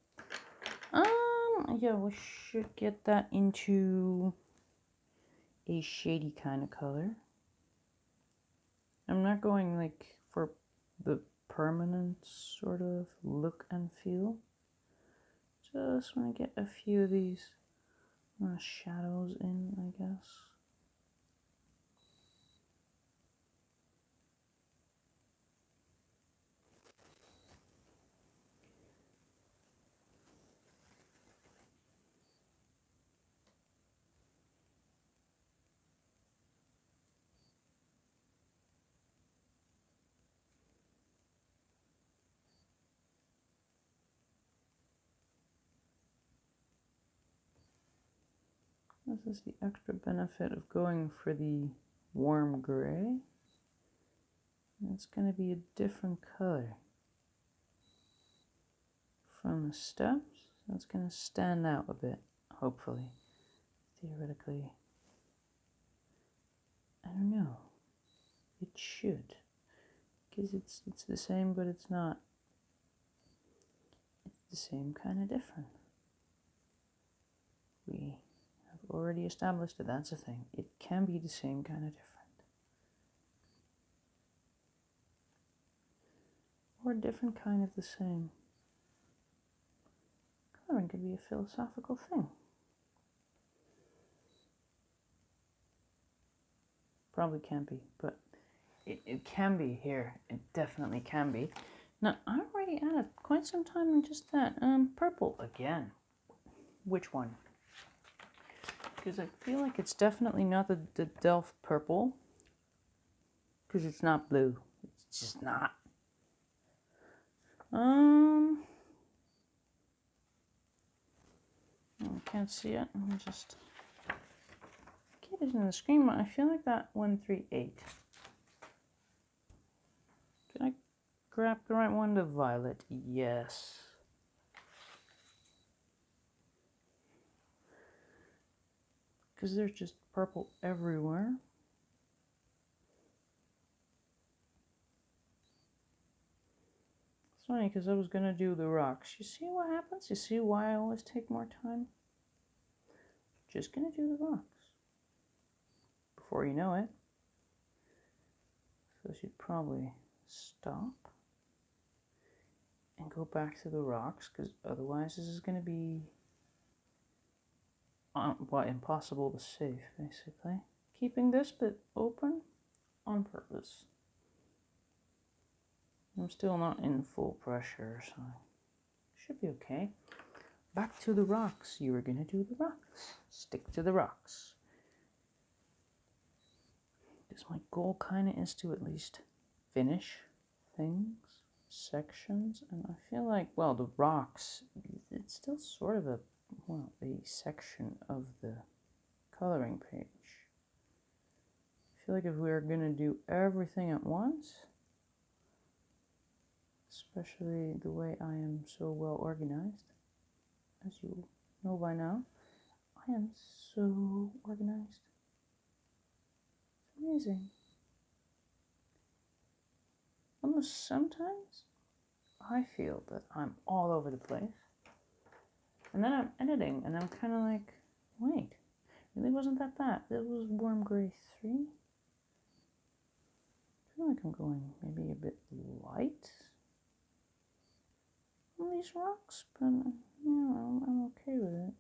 S1: Yeah, we should get that into a shady kind of color. I'm not going, like, for the permanent sort of look and feel. Just want to get a few of these shadows in, I guess. This is the extra benefit of going for the warm gray. It's going to be a different color from the steps. So it's going to stand out a bit, hopefully. Theoretically, I don't know. It should. Because it's the same, but it's not. It's the same, kind of different. We have already established that that's a thing. It can be the same, kind of different. Or a different kind of the same. Coloring could be a philosophical thing. Probably can't be, but it can be here. It definitely can be. Now, I already added quite some time in just that purple again. Which one? Because I feel like it's definitely not the Delft purple. Because it's not blue. It's just not. I can't see it. Let me just get it in the screen. I feel like that 138. Did I grab the right one? The violet. Yes. Because there's just purple everywhere. It's funny because I was going to do the rocks. You see what happens? You see why I always take more time? Just going to do the rocks. Before you know it. So I should probably stop and go back to the rocks, because otherwise this is going to be impossible to save, basically. Keeping this bit open on purpose. I'm still not in full pressure, so should be okay. Back to the rocks. You were going to do the rocks. Stick to the rocks. Because my goal kind of is to at least finish things, sections, and I feel like, well, the rocks, it's still sort of a section of the coloring page. I feel like if we are going to do everything at once, especially the way I am so well organized, as you know by now, I am so organized. It's amazing. Almost sometimes I feel that I'm all over the place. And then I'm editing, and I'm kind of like, wait, really wasn't that? It was warm gray 3. I feel like I'm going maybe a bit light on these rocks, but yeah, I'm okay with it.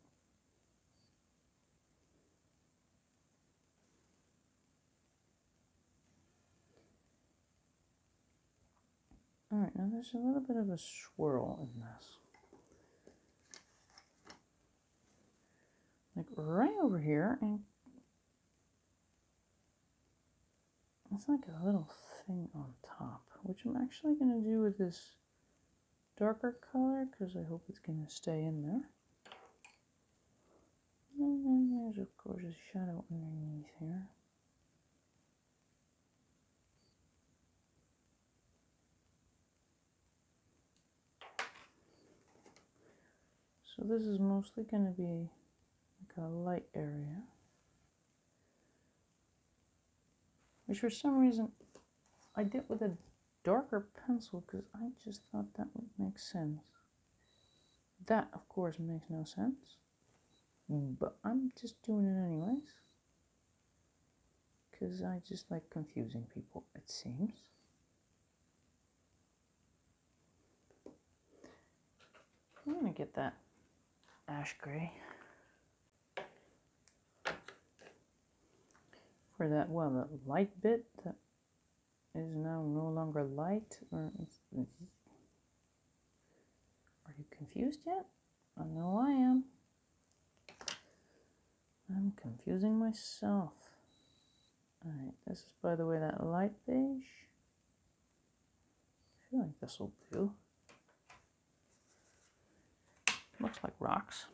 S1: Alright, now there's a little bit of a swirl in this. Like right over here, and it's like a little thing on top, which I'm actually going to do with this darker color, because I hope it's going to stay in there. And then there's of course a shadow underneath here. So this is mostly going to be like a light area, which for some reason I did with a darker pencil because I just thought that would make sense. That of course makes no sense, but I'm just doing it anyways because I just like confusing people, it seems. I'm gonna get that ash gray for that, well, the light bit that is now no longer light, or are you confused yet? I know I am. I'm confusing myself. Alright, this is, by the way, that light beige. I feel like this will do. Looks like rocks.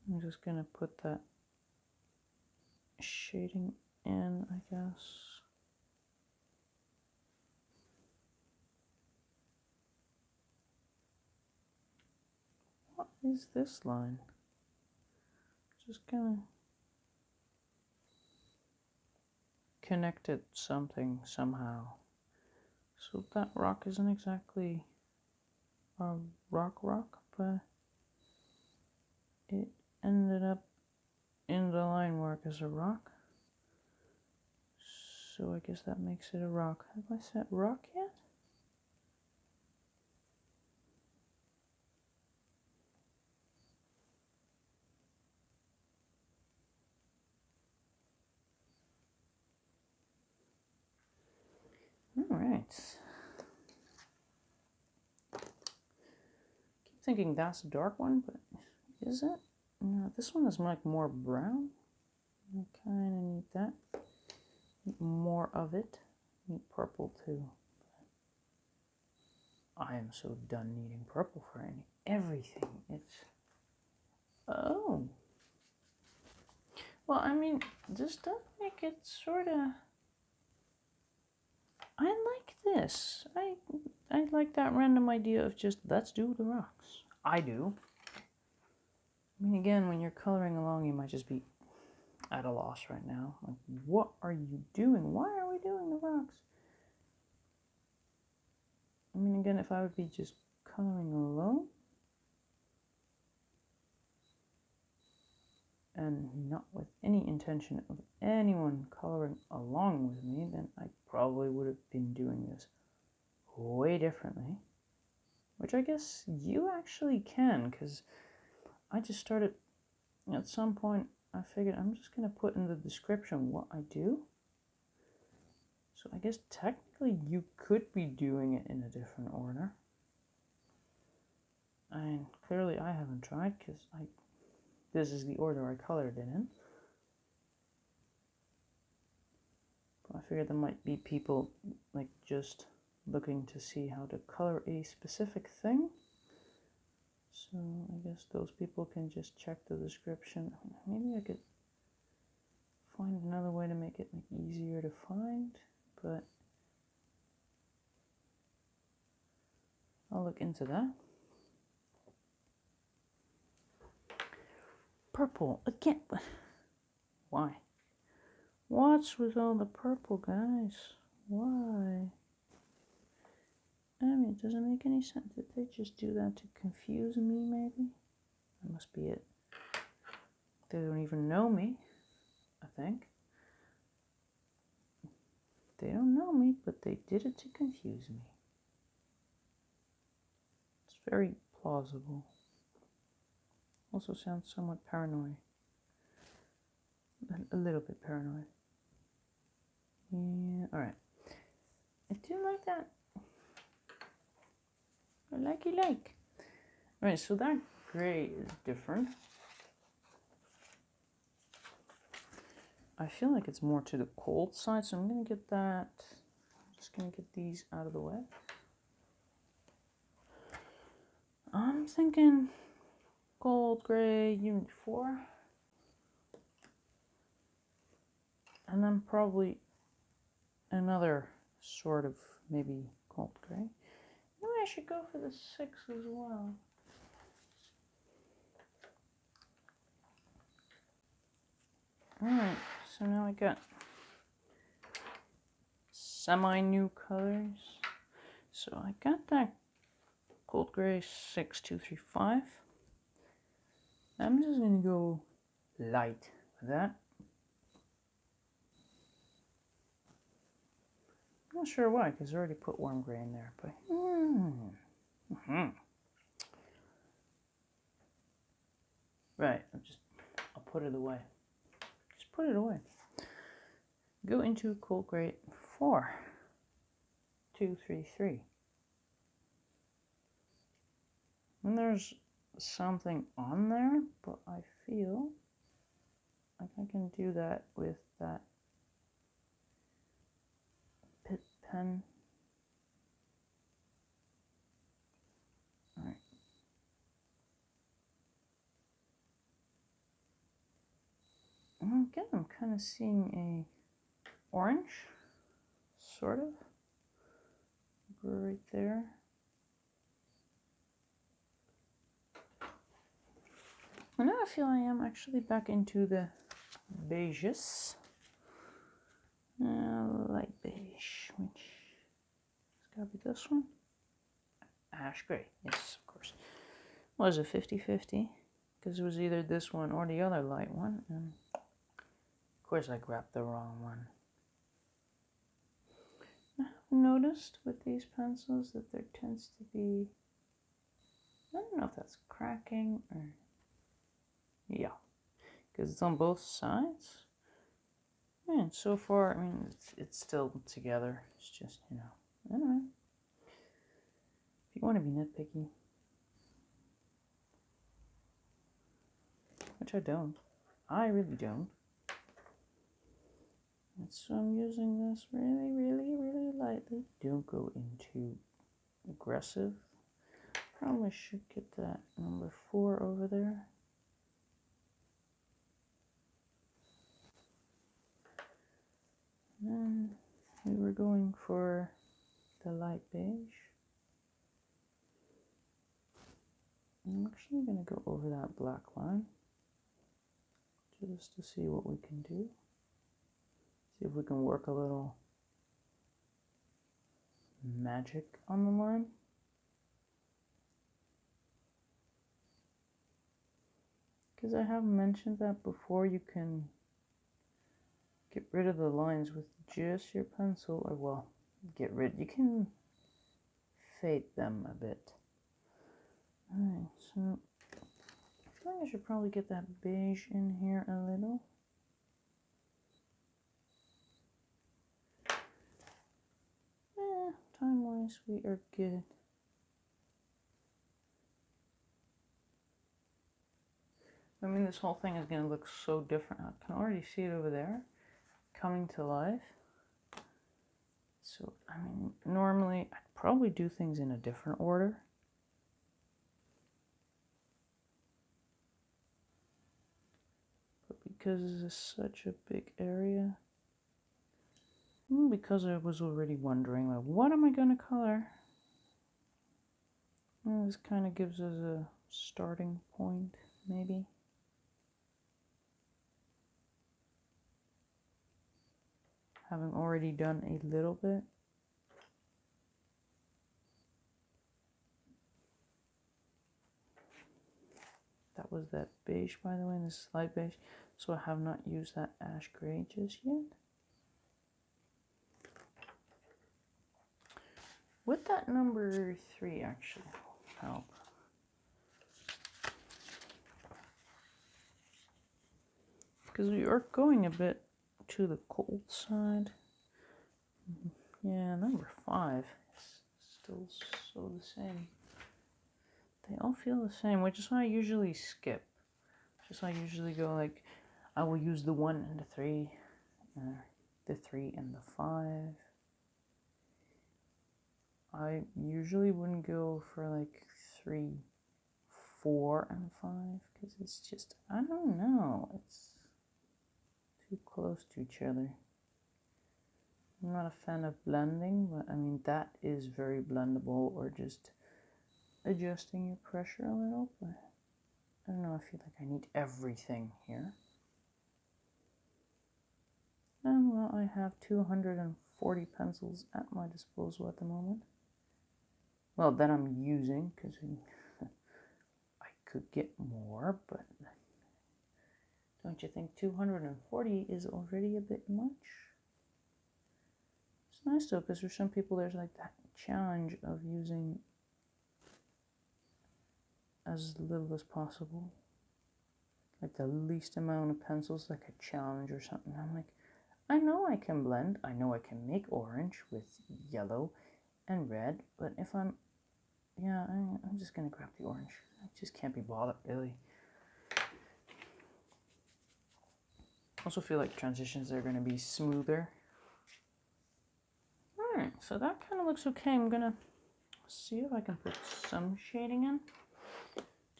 S1: I'm just gonna put that shading in, I guess. What is this line? Just gonna connect it something somehow. So that rock isn't exactly a rock, but it ended up in the line work as a rock. So I guess that makes it a rock. Have I said rock yet? Alright. Keep thinking that's a dark one, but is it? No, this one is like more brown. I kind of need that. Need more of it. Need purple too. I am so done needing purple for everything. It's... Oh. Well, I mean, this does make it sort of... I like this. I like that random idea of just, let's do the rocks. I do. I mean, again, when you're coloring along, you might just be at a loss right now. Like, what are you doing? Why are we doing the rocks? I mean, again, if I would be just coloring alone and not with any intention of anyone coloring along with me, then I probably would have been doing this way differently. Which I guess you actually can, because I just started, at some point, I figured I'm just going to put in the description what I do. So I guess technically you could be doing it in a different order. And clearly I haven't tried, because this is the order I colored it in. But I figured there might be people like just looking to see how to color a specific thing. So I guess those people can just check the description. Maybe I could find another way to make it easier to find, but I'll look into that. Purple again. Why? What's with all the purple, guys? Why? I mean, it doesn't make any sense. Did they just do that to confuse me, maybe? That must be it. They don't even know me, I think. They don't know me, but they did it to confuse me. It's very plausible. Also sounds somewhat paranoid. A little bit paranoid. Yeah, alright. I do like that. I like. Alright, so that gray is different. I feel like it's more to the cold side, so I'm going to get that. I'm just going to get these out of the way. I'm thinking gold, gray, unit 4. And then probably another sort of maybe gold gray. Maybe I should go for the 6 as well. Alright, so now I got semi-new colors. So I got that gold gray 6235. I'm just going to go light with that. I'm not sure why, because I already put warm gray in there, but right, I'll put it away. Just put it away. Go into cold gray 4, 2, 3, 3. And there's something on there, but I feel like I can do that with that pit pen. All right. Again, I'm kind of seeing a orange, sort of, right there. And now I feel I am actually back into the beiges. Light beige, which has got to be this one. Ash gray, yes, of course. Was it 50-50? Because it was either this one or the other light one, and of course I grabbed the wrong one. I've noticed with these pencils that there tends to be, I don't know if that's cracking or, yeah, because it's on both sides. And so far, I mean, it's still together. It's just, you know, anyway. If you want to be nitpicky, which I don't. I really don't. And so I'm using this really lightly. Don't go into aggressive. Probably should get that number 4 over there. And we were going for the light beige. I'm actually going to go over that black line just to see what we can do. See if we can work a little magic on the line. Because I have mentioned that before, you can get rid of the lines with just your pencil, or well, you can fade them a bit. Alright, so I feel like I should probably get that beige in here a little. Time-wise, we are good. I mean, this whole thing is going to look so different. I can already see it over there, coming to life. So, I mean, normally I'd probably do things in a different order. But because this is such a big area, because I was already wondering, like, what am I going to color? Well, this kind of gives us a starting point, maybe. Having already done a little bit. That was that beige, by the way, and this is light beige. So I have not used that ash gray just yet. Would that number 3 actually help? Because we are going a bit to the cold side. Yeah, number 5 is still so the same. They all feel the same, which is why I usually skip. Just I usually go like, I will use the 1 and the 3, the 3 and the 5. I usually wouldn't go for like 3, 4, and 5, because it's just, I don't know, it's too close to each other. I'm not a fan of blending, but I mean, that is very blendable, or just adjusting your pressure a little, but I don't know, I feel like I need everything here. And well, I have 240 pencils at my disposal at the moment. Well, that I'm using, because I could get more, but don't you think 240 is already a bit much? It's nice though, because for some people there's like that challenge of using as little as possible. Like the least amount of pencils, like a challenge or something. I'm like, I know I can blend, I know I can make orange with yellow and red, but if I'm just gonna grab the orange. I just can't be bothered, really. Also feel like transitions are gonna be smoother. Alright, so that kind of looks okay. I'm gonna see if I can put some shading in.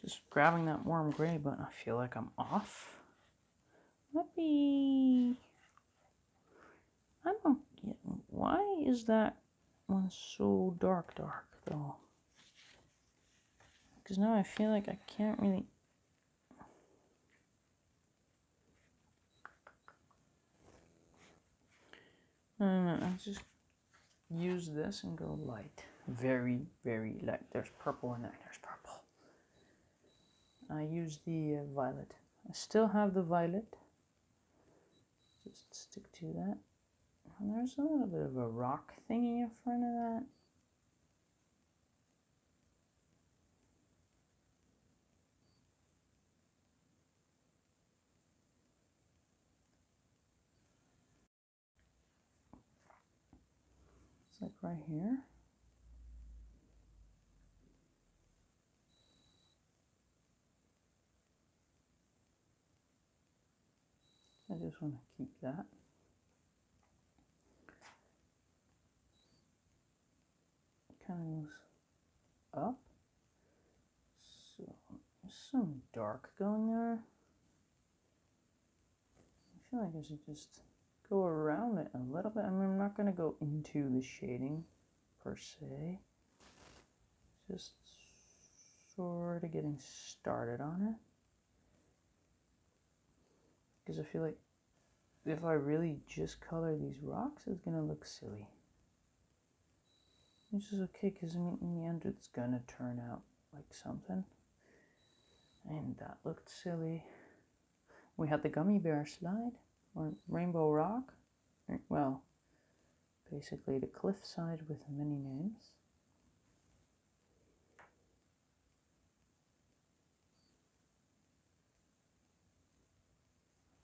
S1: Just grabbing that warm gray, but I feel like I'm off. Maybe, I don't get, why is that one so dark though? Because now I feel like I can't really. I just use this and go light. Very, very light. There's purple in there. There's purple. I use the violet. I still have the violet. Just stick to that. And there's a little bit of a rock thingy in front of that. It's like right here. I just want to keep that. Kind of goes up. So there's some dark going there. I feel like I should just go around it a little bit. I mean, I'm not going to go into the shading per se. Just sort of getting started on it. Because I feel like if I really just color these rocks, it's going to look silly. Which is okay, because I mean, in the end, it's going to turn out like something. And that looked silly. We had the gummy bear slide, or rainbow rock. Well, basically the cliffside with many names.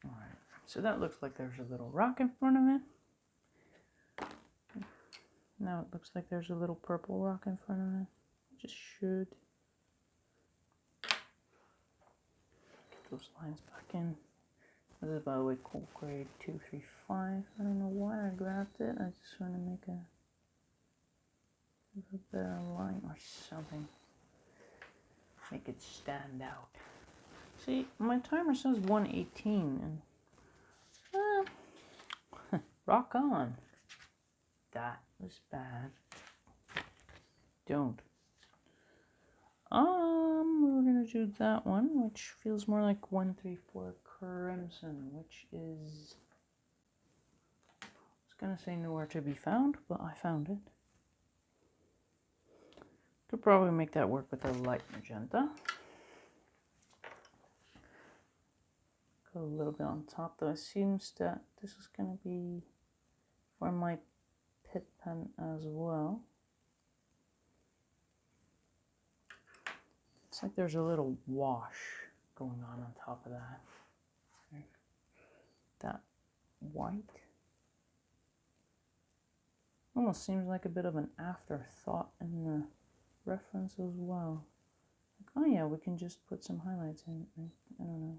S1: Alright, so that looks like there's a little rock in front of it. Now it looks like there's a little purple rock in front of it. Just should get those lines back in. This is, by the way, cold grade 235. I don't know why I grabbed it. I just want to make a better line or something. Make it stand out. See, my timer says 118 and rock on. That was bad. Don't. We're gonna do that one, which feels more like 134 Crimson, which is, I was gonna say nowhere to be found, but I found it. Could probably make that work with a light magenta. put a little bit on top though. It seems that this is going to be for my pit pen as well. It's like there's a little wash going on top of that. That white. Almost seems like a bit of an afterthought in the reference as well. Like, oh yeah, we can just put some highlights in. I don't know.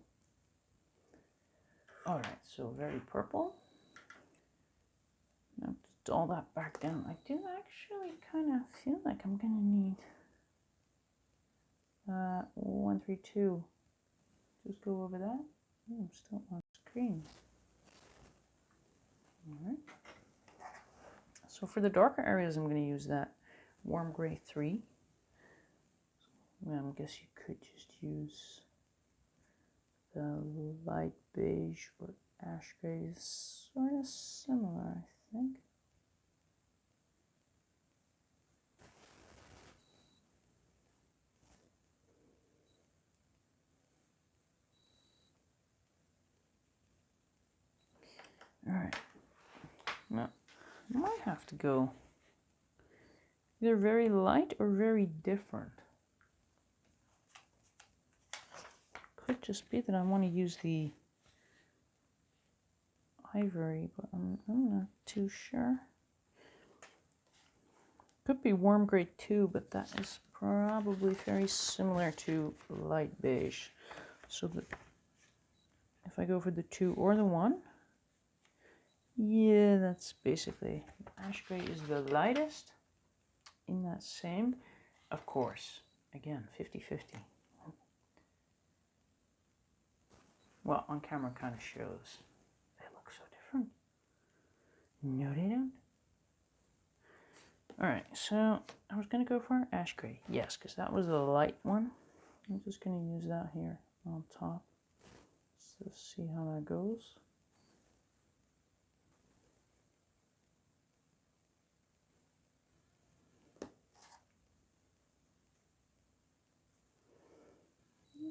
S1: Alright, so very purple. Now to dull that back down, I do actually kind of feel like I'm gonna need 132. Just go over that. Oh, I'm still on screen. Alright. So for the darker areas, I'm going to use that warm gray 3. I guess you could just use the light beige or ash gray. Sort of similar, I think. Alright. Now, I might have to go either very light or very different. Could just be that I want to use the ivory, but I'm not too sure. Could be warm gray 2, but that is probably very similar to light beige. So that if I go for the 2 or the 1, yeah, that's basically, ash gray is the lightest in that same, of course, again, 50-50. Well, on camera kind of shows they look so different. No, they don't. Alright, so I was going to go for ash gray. Yes, because that was the light one. I'm just going to use that here on top. So let's see how that goes.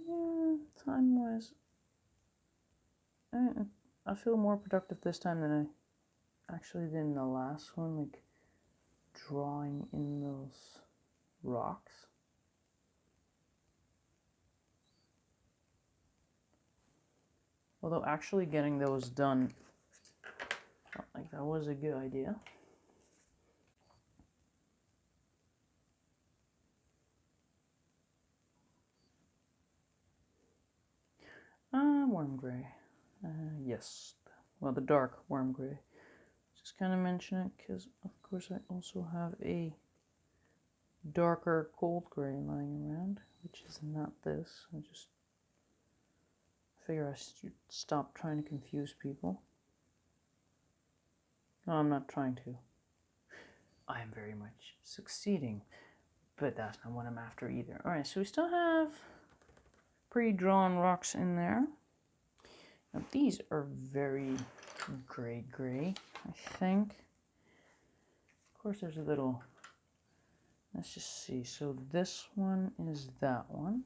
S1: Yeah, time-wise, I feel more productive this time than I actually did in the last one, like drawing in those rocks. Although actually getting those done, felt like that was a good idea. Worm gray. Yes. Well, the dark worm gray. Just kind of mention it because, of course, I also have a darker cold gray lying around, which is not this. I just figure I should stop trying to confuse people. No, I'm not trying to. I am very much succeeding, but that's not what I'm after either. Alright, so we still have pre-drawn rocks in there. Now these are very gray, I think. Of course there's a little, let's just see. So this one is that one.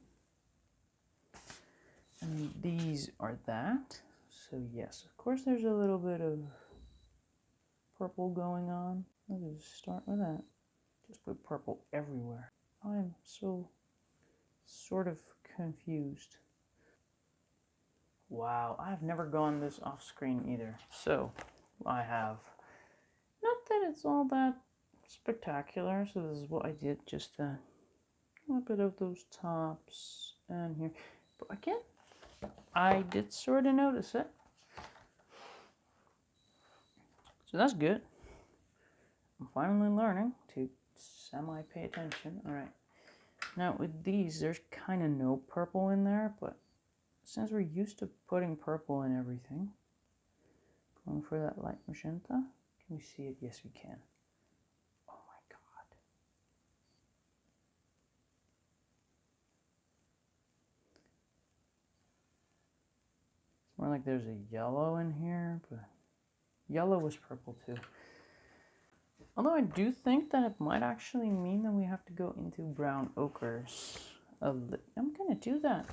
S1: And these are that. So yes, of course there's a little bit of purple going on. Let's just start with that. Just put purple everywhere. I'm so sort of confused. Wow, I've never gone this off screen either. So I have, not that it's all that spectacular, so this is what I did, just a little bit of those tops and here. But again, I did sort of notice it. So that's good. I'm finally learning to semi-pay attention. Alright. Now with these, there's kind of no purple in there, but since we're used to putting purple in everything, going for that light magenta. Can we see it? Yes, we can. Oh my god. It's more like there's a yellow in here, but yellow was purple too. Although I do think that it might actually mean that we have to go into brown ochres. I'm gonna do that.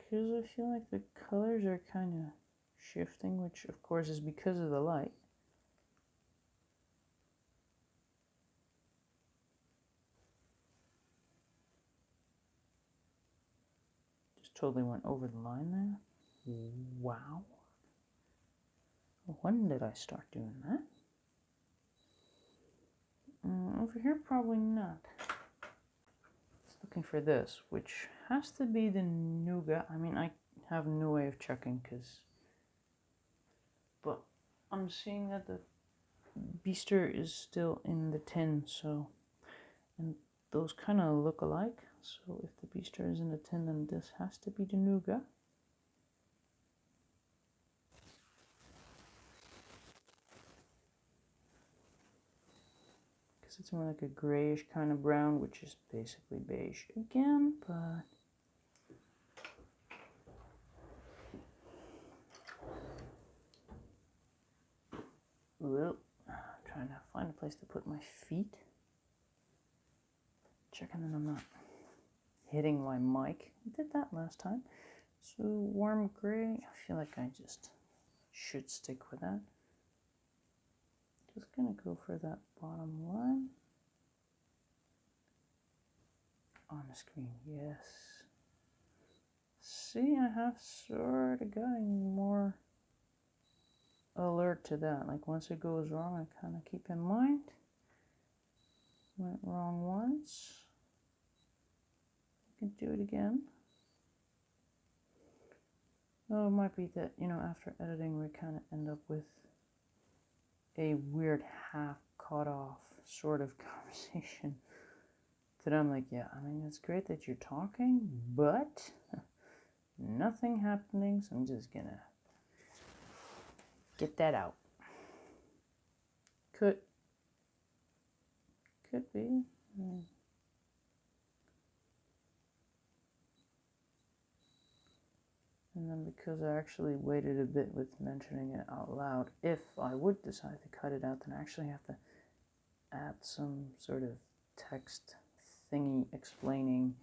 S1: because I feel like the colors are kind of shifting, which of course is because of the light. Just totally went over the line there. Wow. When did I start doing that? Over here, probably not. Looking for this, which has to be the nougat. I mean, I have no way of checking, but I'm seeing that the beaster is still in the tin, so, and those kind of look alike. So if the beaster is in the tin, then this has to be the nougat. Because it's more like a grayish kind of brown, which is basically beige again, but well, trying to find a place to put my feet. Checking that I'm not hitting my mic. I did that last time. So warm gray, I feel like I just should stick with that. Just gonna go for that bottom line. On the screen, yes. See, I have sort of gotten more alert to that. Like once it goes wrong, I kind of keep in mind. Went wrong once. I can do it again. Oh, it might be that, you know, after editing, we kind of end up with a weird half cut off sort of conversation. That I'm like, yeah, I mean, it's great that you're talking, but nothing happening, so I'm just gonna get that out. Could be. And then because I actually waited a bit with mentioning it out loud, if I would decide to cut it out, then I actually have to add some sort of text thingy explaining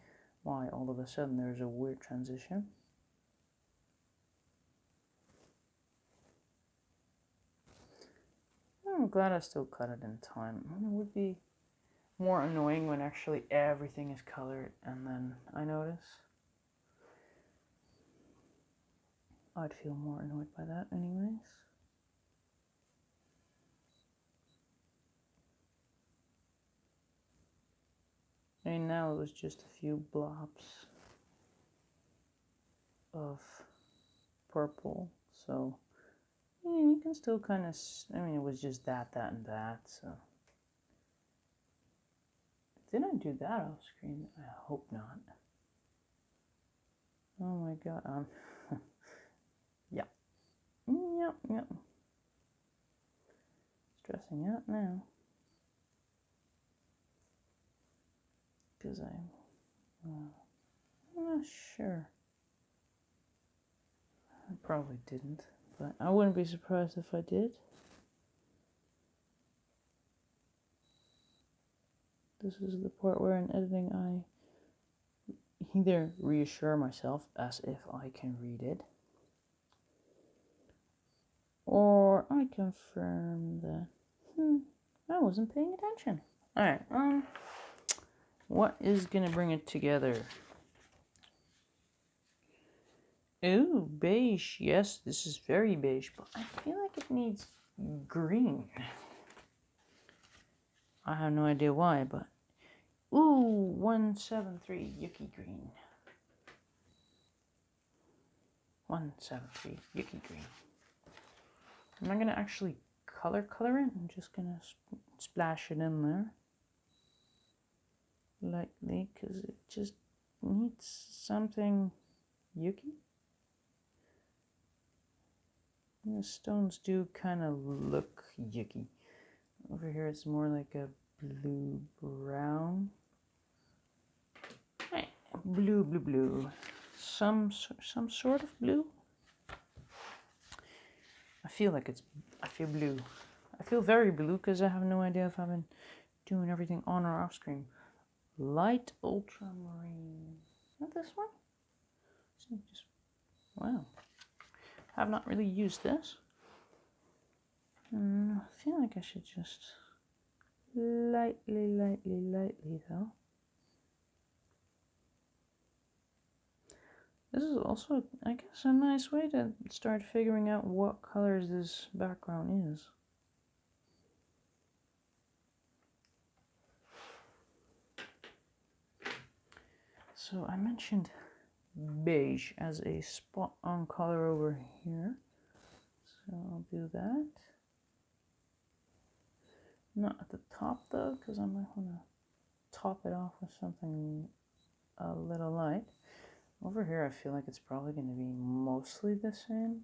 S1: why all of a sudden there's a weird transition. I'm glad I still cut it in time. It would be more annoying when actually everything is colored and then I notice. I'd feel more annoyed by that anyways. I mean, now it was just a few blobs of purple, so yeah, you can still kind of, I mean, it was just that, and that, so. Did I do that off screen? I hope not. Oh my god, yeah. Yep. Stressing out now. Because I'm not sure. I probably didn't, but I wouldn't be surprised if I did. This is the part where in editing I either reassure myself as if I can read it, or I confirm that I wasn't paying attention. Alright, what is gonna bring it together? Ooh, beige. Yes, this is very beige, but I feel like it needs green. I have no idea why, but ooh, 173 Yuki green. 173 Yuki green. I'm not gonna actually color it. I'm just gonna splash it in there lightly because it just needs something Yuki. And the stones do kind of look Yuki. Over here it's more like a blue-brown. Hey, blue. Some sort of blue. I feel blue. I feel very blue because I have no idea if I've been doing everything on or off screen. Light ultramarine. Is that this one? So just Wow. Have not really used this. I feel like I should just lightly though. This is also, I guess, a nice way to start figuring out what colors this background is. So I mentioned beige as a spot on color over here. So I'll do that. Not at the top though, because I might want to top it off with something a little light. Over here I feel like it's probably going to be mostly the same.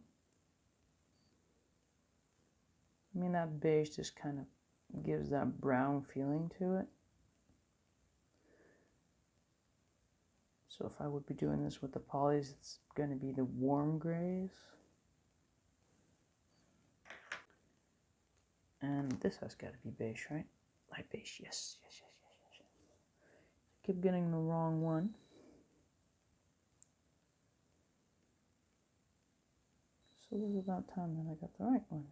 S1: I mean, that beige just kind of gives that brown feeling to it. So if I would be doing this with the polys, it's going to be the warm grays. And this has got to be beige, right? Light beige, yes. Keep getting the wrong one. So it was about time that I got the right one.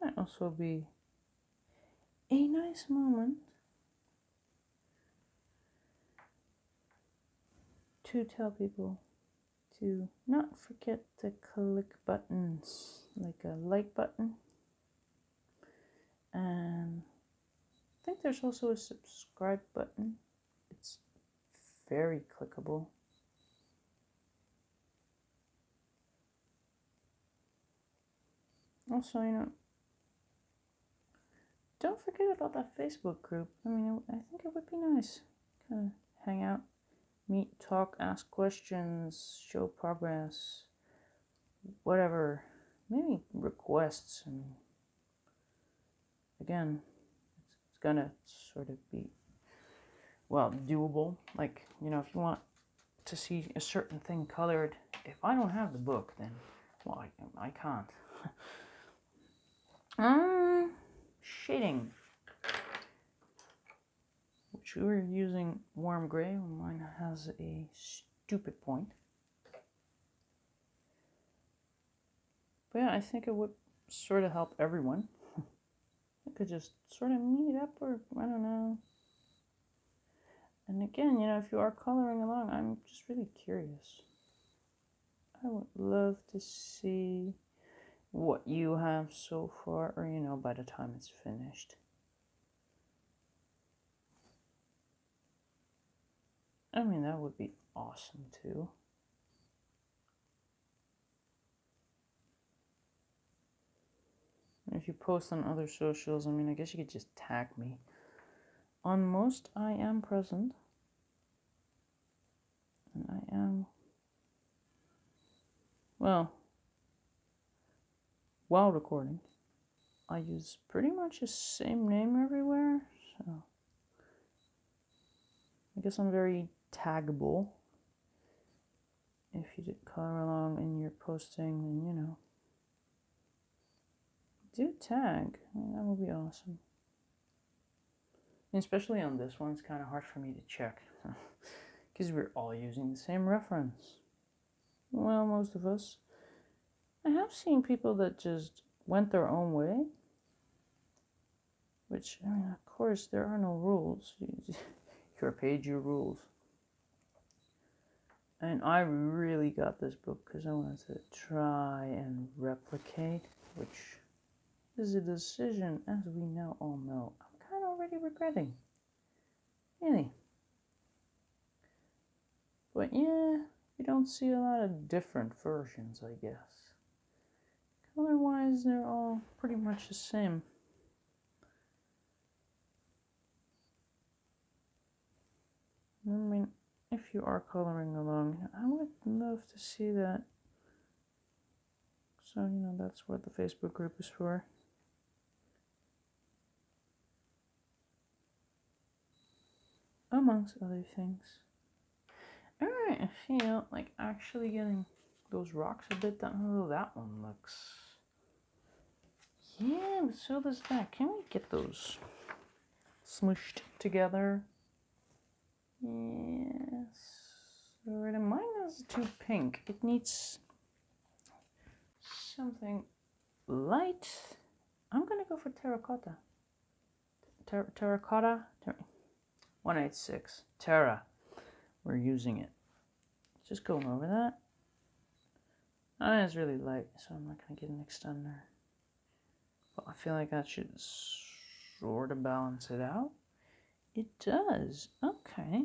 S1: Might also be a nice moment to tell people to not forget to click buttons, like a like button. And I think there's also a subscribe button. It's very clickable. Also, don't forget about that Facebook group. I mean, I think it would be nice. Kind of hang out, meet, talk, ask questions, show progress, whatever. Maybe requests. And again, it's gonna sort of be, well, doable. Like, if you want to see a certain thing colored, if I don't have the book, then, well, I can't. Shading, which we're using warm gray. Mine has a stupid point. But yeah, I think it would sort of help everyone. I could just sort of meet up, or I don't know. And again, if you are coloring along, I'm just really curious. I would love to see what you have so far, or by the time it's finished. I mean, that would be awesome too. If you post on other socials, I mean, I guess you could just tag me. On most, I am present. And I am, well, while recording, I use pretty much the same name everywhere, so I guess I'm very taggable. If you did color along and you're posting, then do tag. I mean, that would be awesome. And especially on this one, it's kind of hard for me to check because we're all using the same reference. Well, most of us. I have seen people that just went their own way, which, I mean, of course, there are no rules. You're paid your rules. And I really got this book because I wanted to try and replicate, which is a decision, as we now all know, I'm kind of already regretting. Really. But yeah, you don't see a lot of different versions, I guess. Color-wise, they're all pretty much the same. I mean, if you are coloring along, I would love to see that. So, that's what the Facebook group is for. amongst other things. Alright, I feel like actually getting those rocks a bit down. Oh, that one looks... Yeah, but so does that. Can we get those smushed together? Yes. Alright, mine is too pink. It needs something light. I'm gonna go for terracotta. Terracotta? 186. Terra. We're using it. Just going over that. It's really light, so I'm not gonna get mixed under. But I feel like that should sort of balance it out. It does. Okay.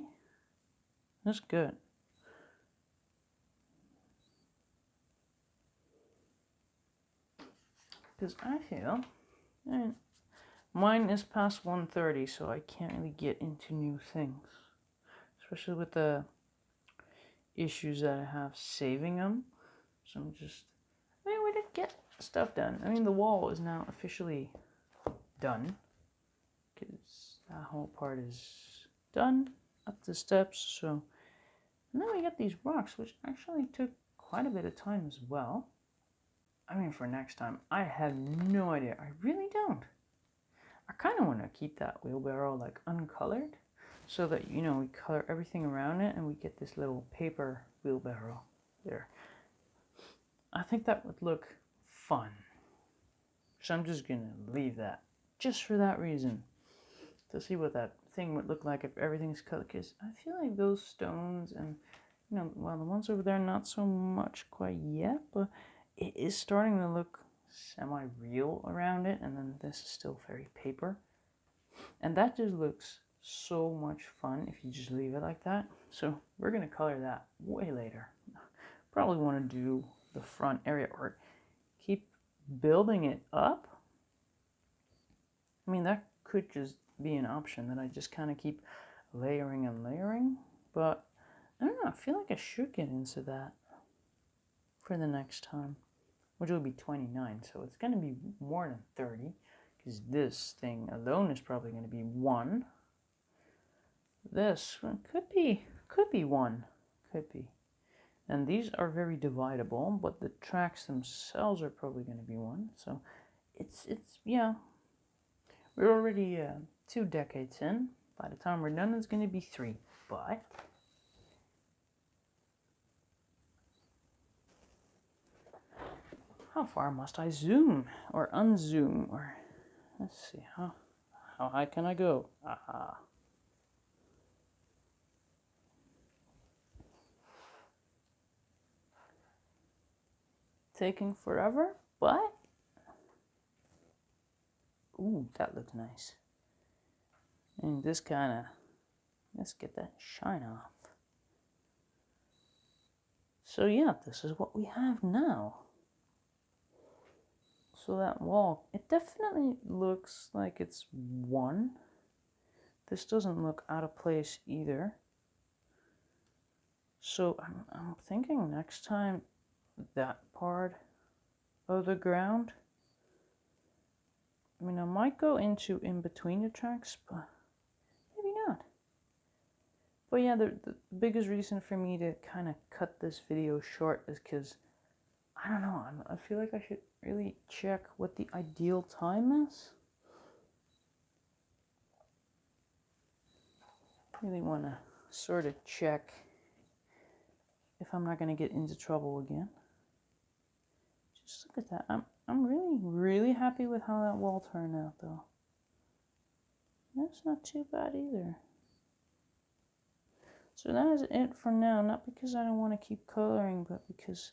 S1: That's good. Because I feel, and mine is past 1:30, so I can't really get into new things. Especially with the issues that I have saving them. So I'm just, I mean, we did get stuff done. I mean, the wall is now officially done. Because that whole part is done. Up the steps, so. And then we got these rocks, which actually took quite a bit of time as well. I mean, for next time, I have no idea. I really don't. I kind of want to keep that wheelbarrow like uncolored so that, you know, we color everything around it and we get this little paper wheelbarrow there. I think that would look fun. So I'm just going to leave that just for that reason. To see what that thing would look like if everything's colored. Because I feel like those stones and, you know, well, the ones over there, not so much quite yet, but it is starting to look semi-real around it. And then this is still very paper. And that just looks so much fun if you just leave it like that. So we're going to color that way later. Probably want to do the front area or keep building it up. I mean, that could just be an option that I just kind of keep layering and layering. But I don't know, I feel like I should get into that for the next time, which will be 29. So it's going to be more than 30. Because this thing alone is probably going to be 1. This one could be 1. Could be. And these are very dividable, but the tracks themselves are probably going to be 1. So it's yeah. We're already 2 decades in. By the time we're done, it's going to be 3. But how far must I zoom or unzoom? Or let's see, how high can I go? Aha. Taking forever, but ooh, that looks nice. And this kind of, let's get that shine off. So yeah, this is what we have now. So that wall, it definitely looks like it's 1. This doesn't look out of place either. So I'm thinking next time that part of the ground, I mean, I might go into in between the tracks, but maybe not. But yeah, the biggest reason for me to kind of cut this video short is because, I don't know, I feel like I should really check what the ideal time is. Really want to sort of check if I'm not going to get into trouble again. Just look at that. I'm really happy with how that wall turned out, though. That's not too bad either. So that is it for now. Not because I don't want to keep coloring, but because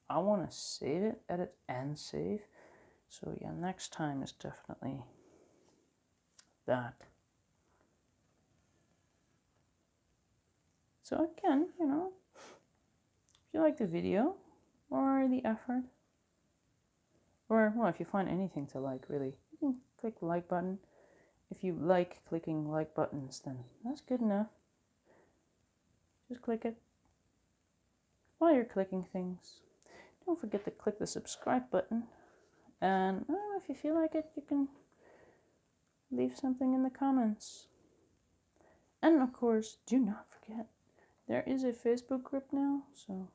S1: I want to save it, edit, and save. So yeah, next time is definitely that. So again, you know, if you like the video or the effort, or well, if you find anything to like, really, you can click the like button. If you like clicking like buttons, then that's good enough. Just click it. While you're clicking things, don't forget to click the subscribe button. And if you feel like it, you can leave something in the comments. And of course, do not forget, there is a Facebook group now, so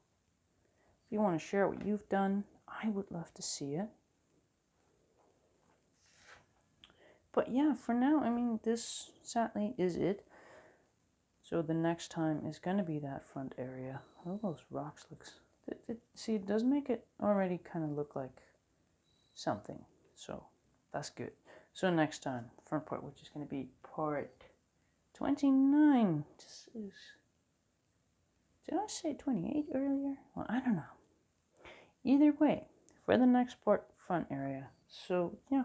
S1: if you want to share what you've done, I would love to see it. But yeah, for now, I mean, this sadly is it. So the next time is going to be that front area. All those rocks looks... see, it does make it already kind of look like something. So that's good. So next time, front part, which is going to be part 29. This is... did I say 28 earlier? Well, I don't know. Either way, for the next part, front area. So yeah,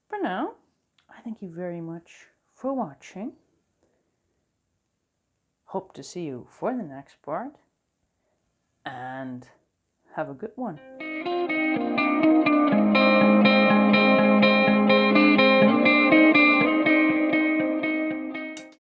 S1: for now, I thank you very much for watching. Hope to see you for the next part, and have a good one.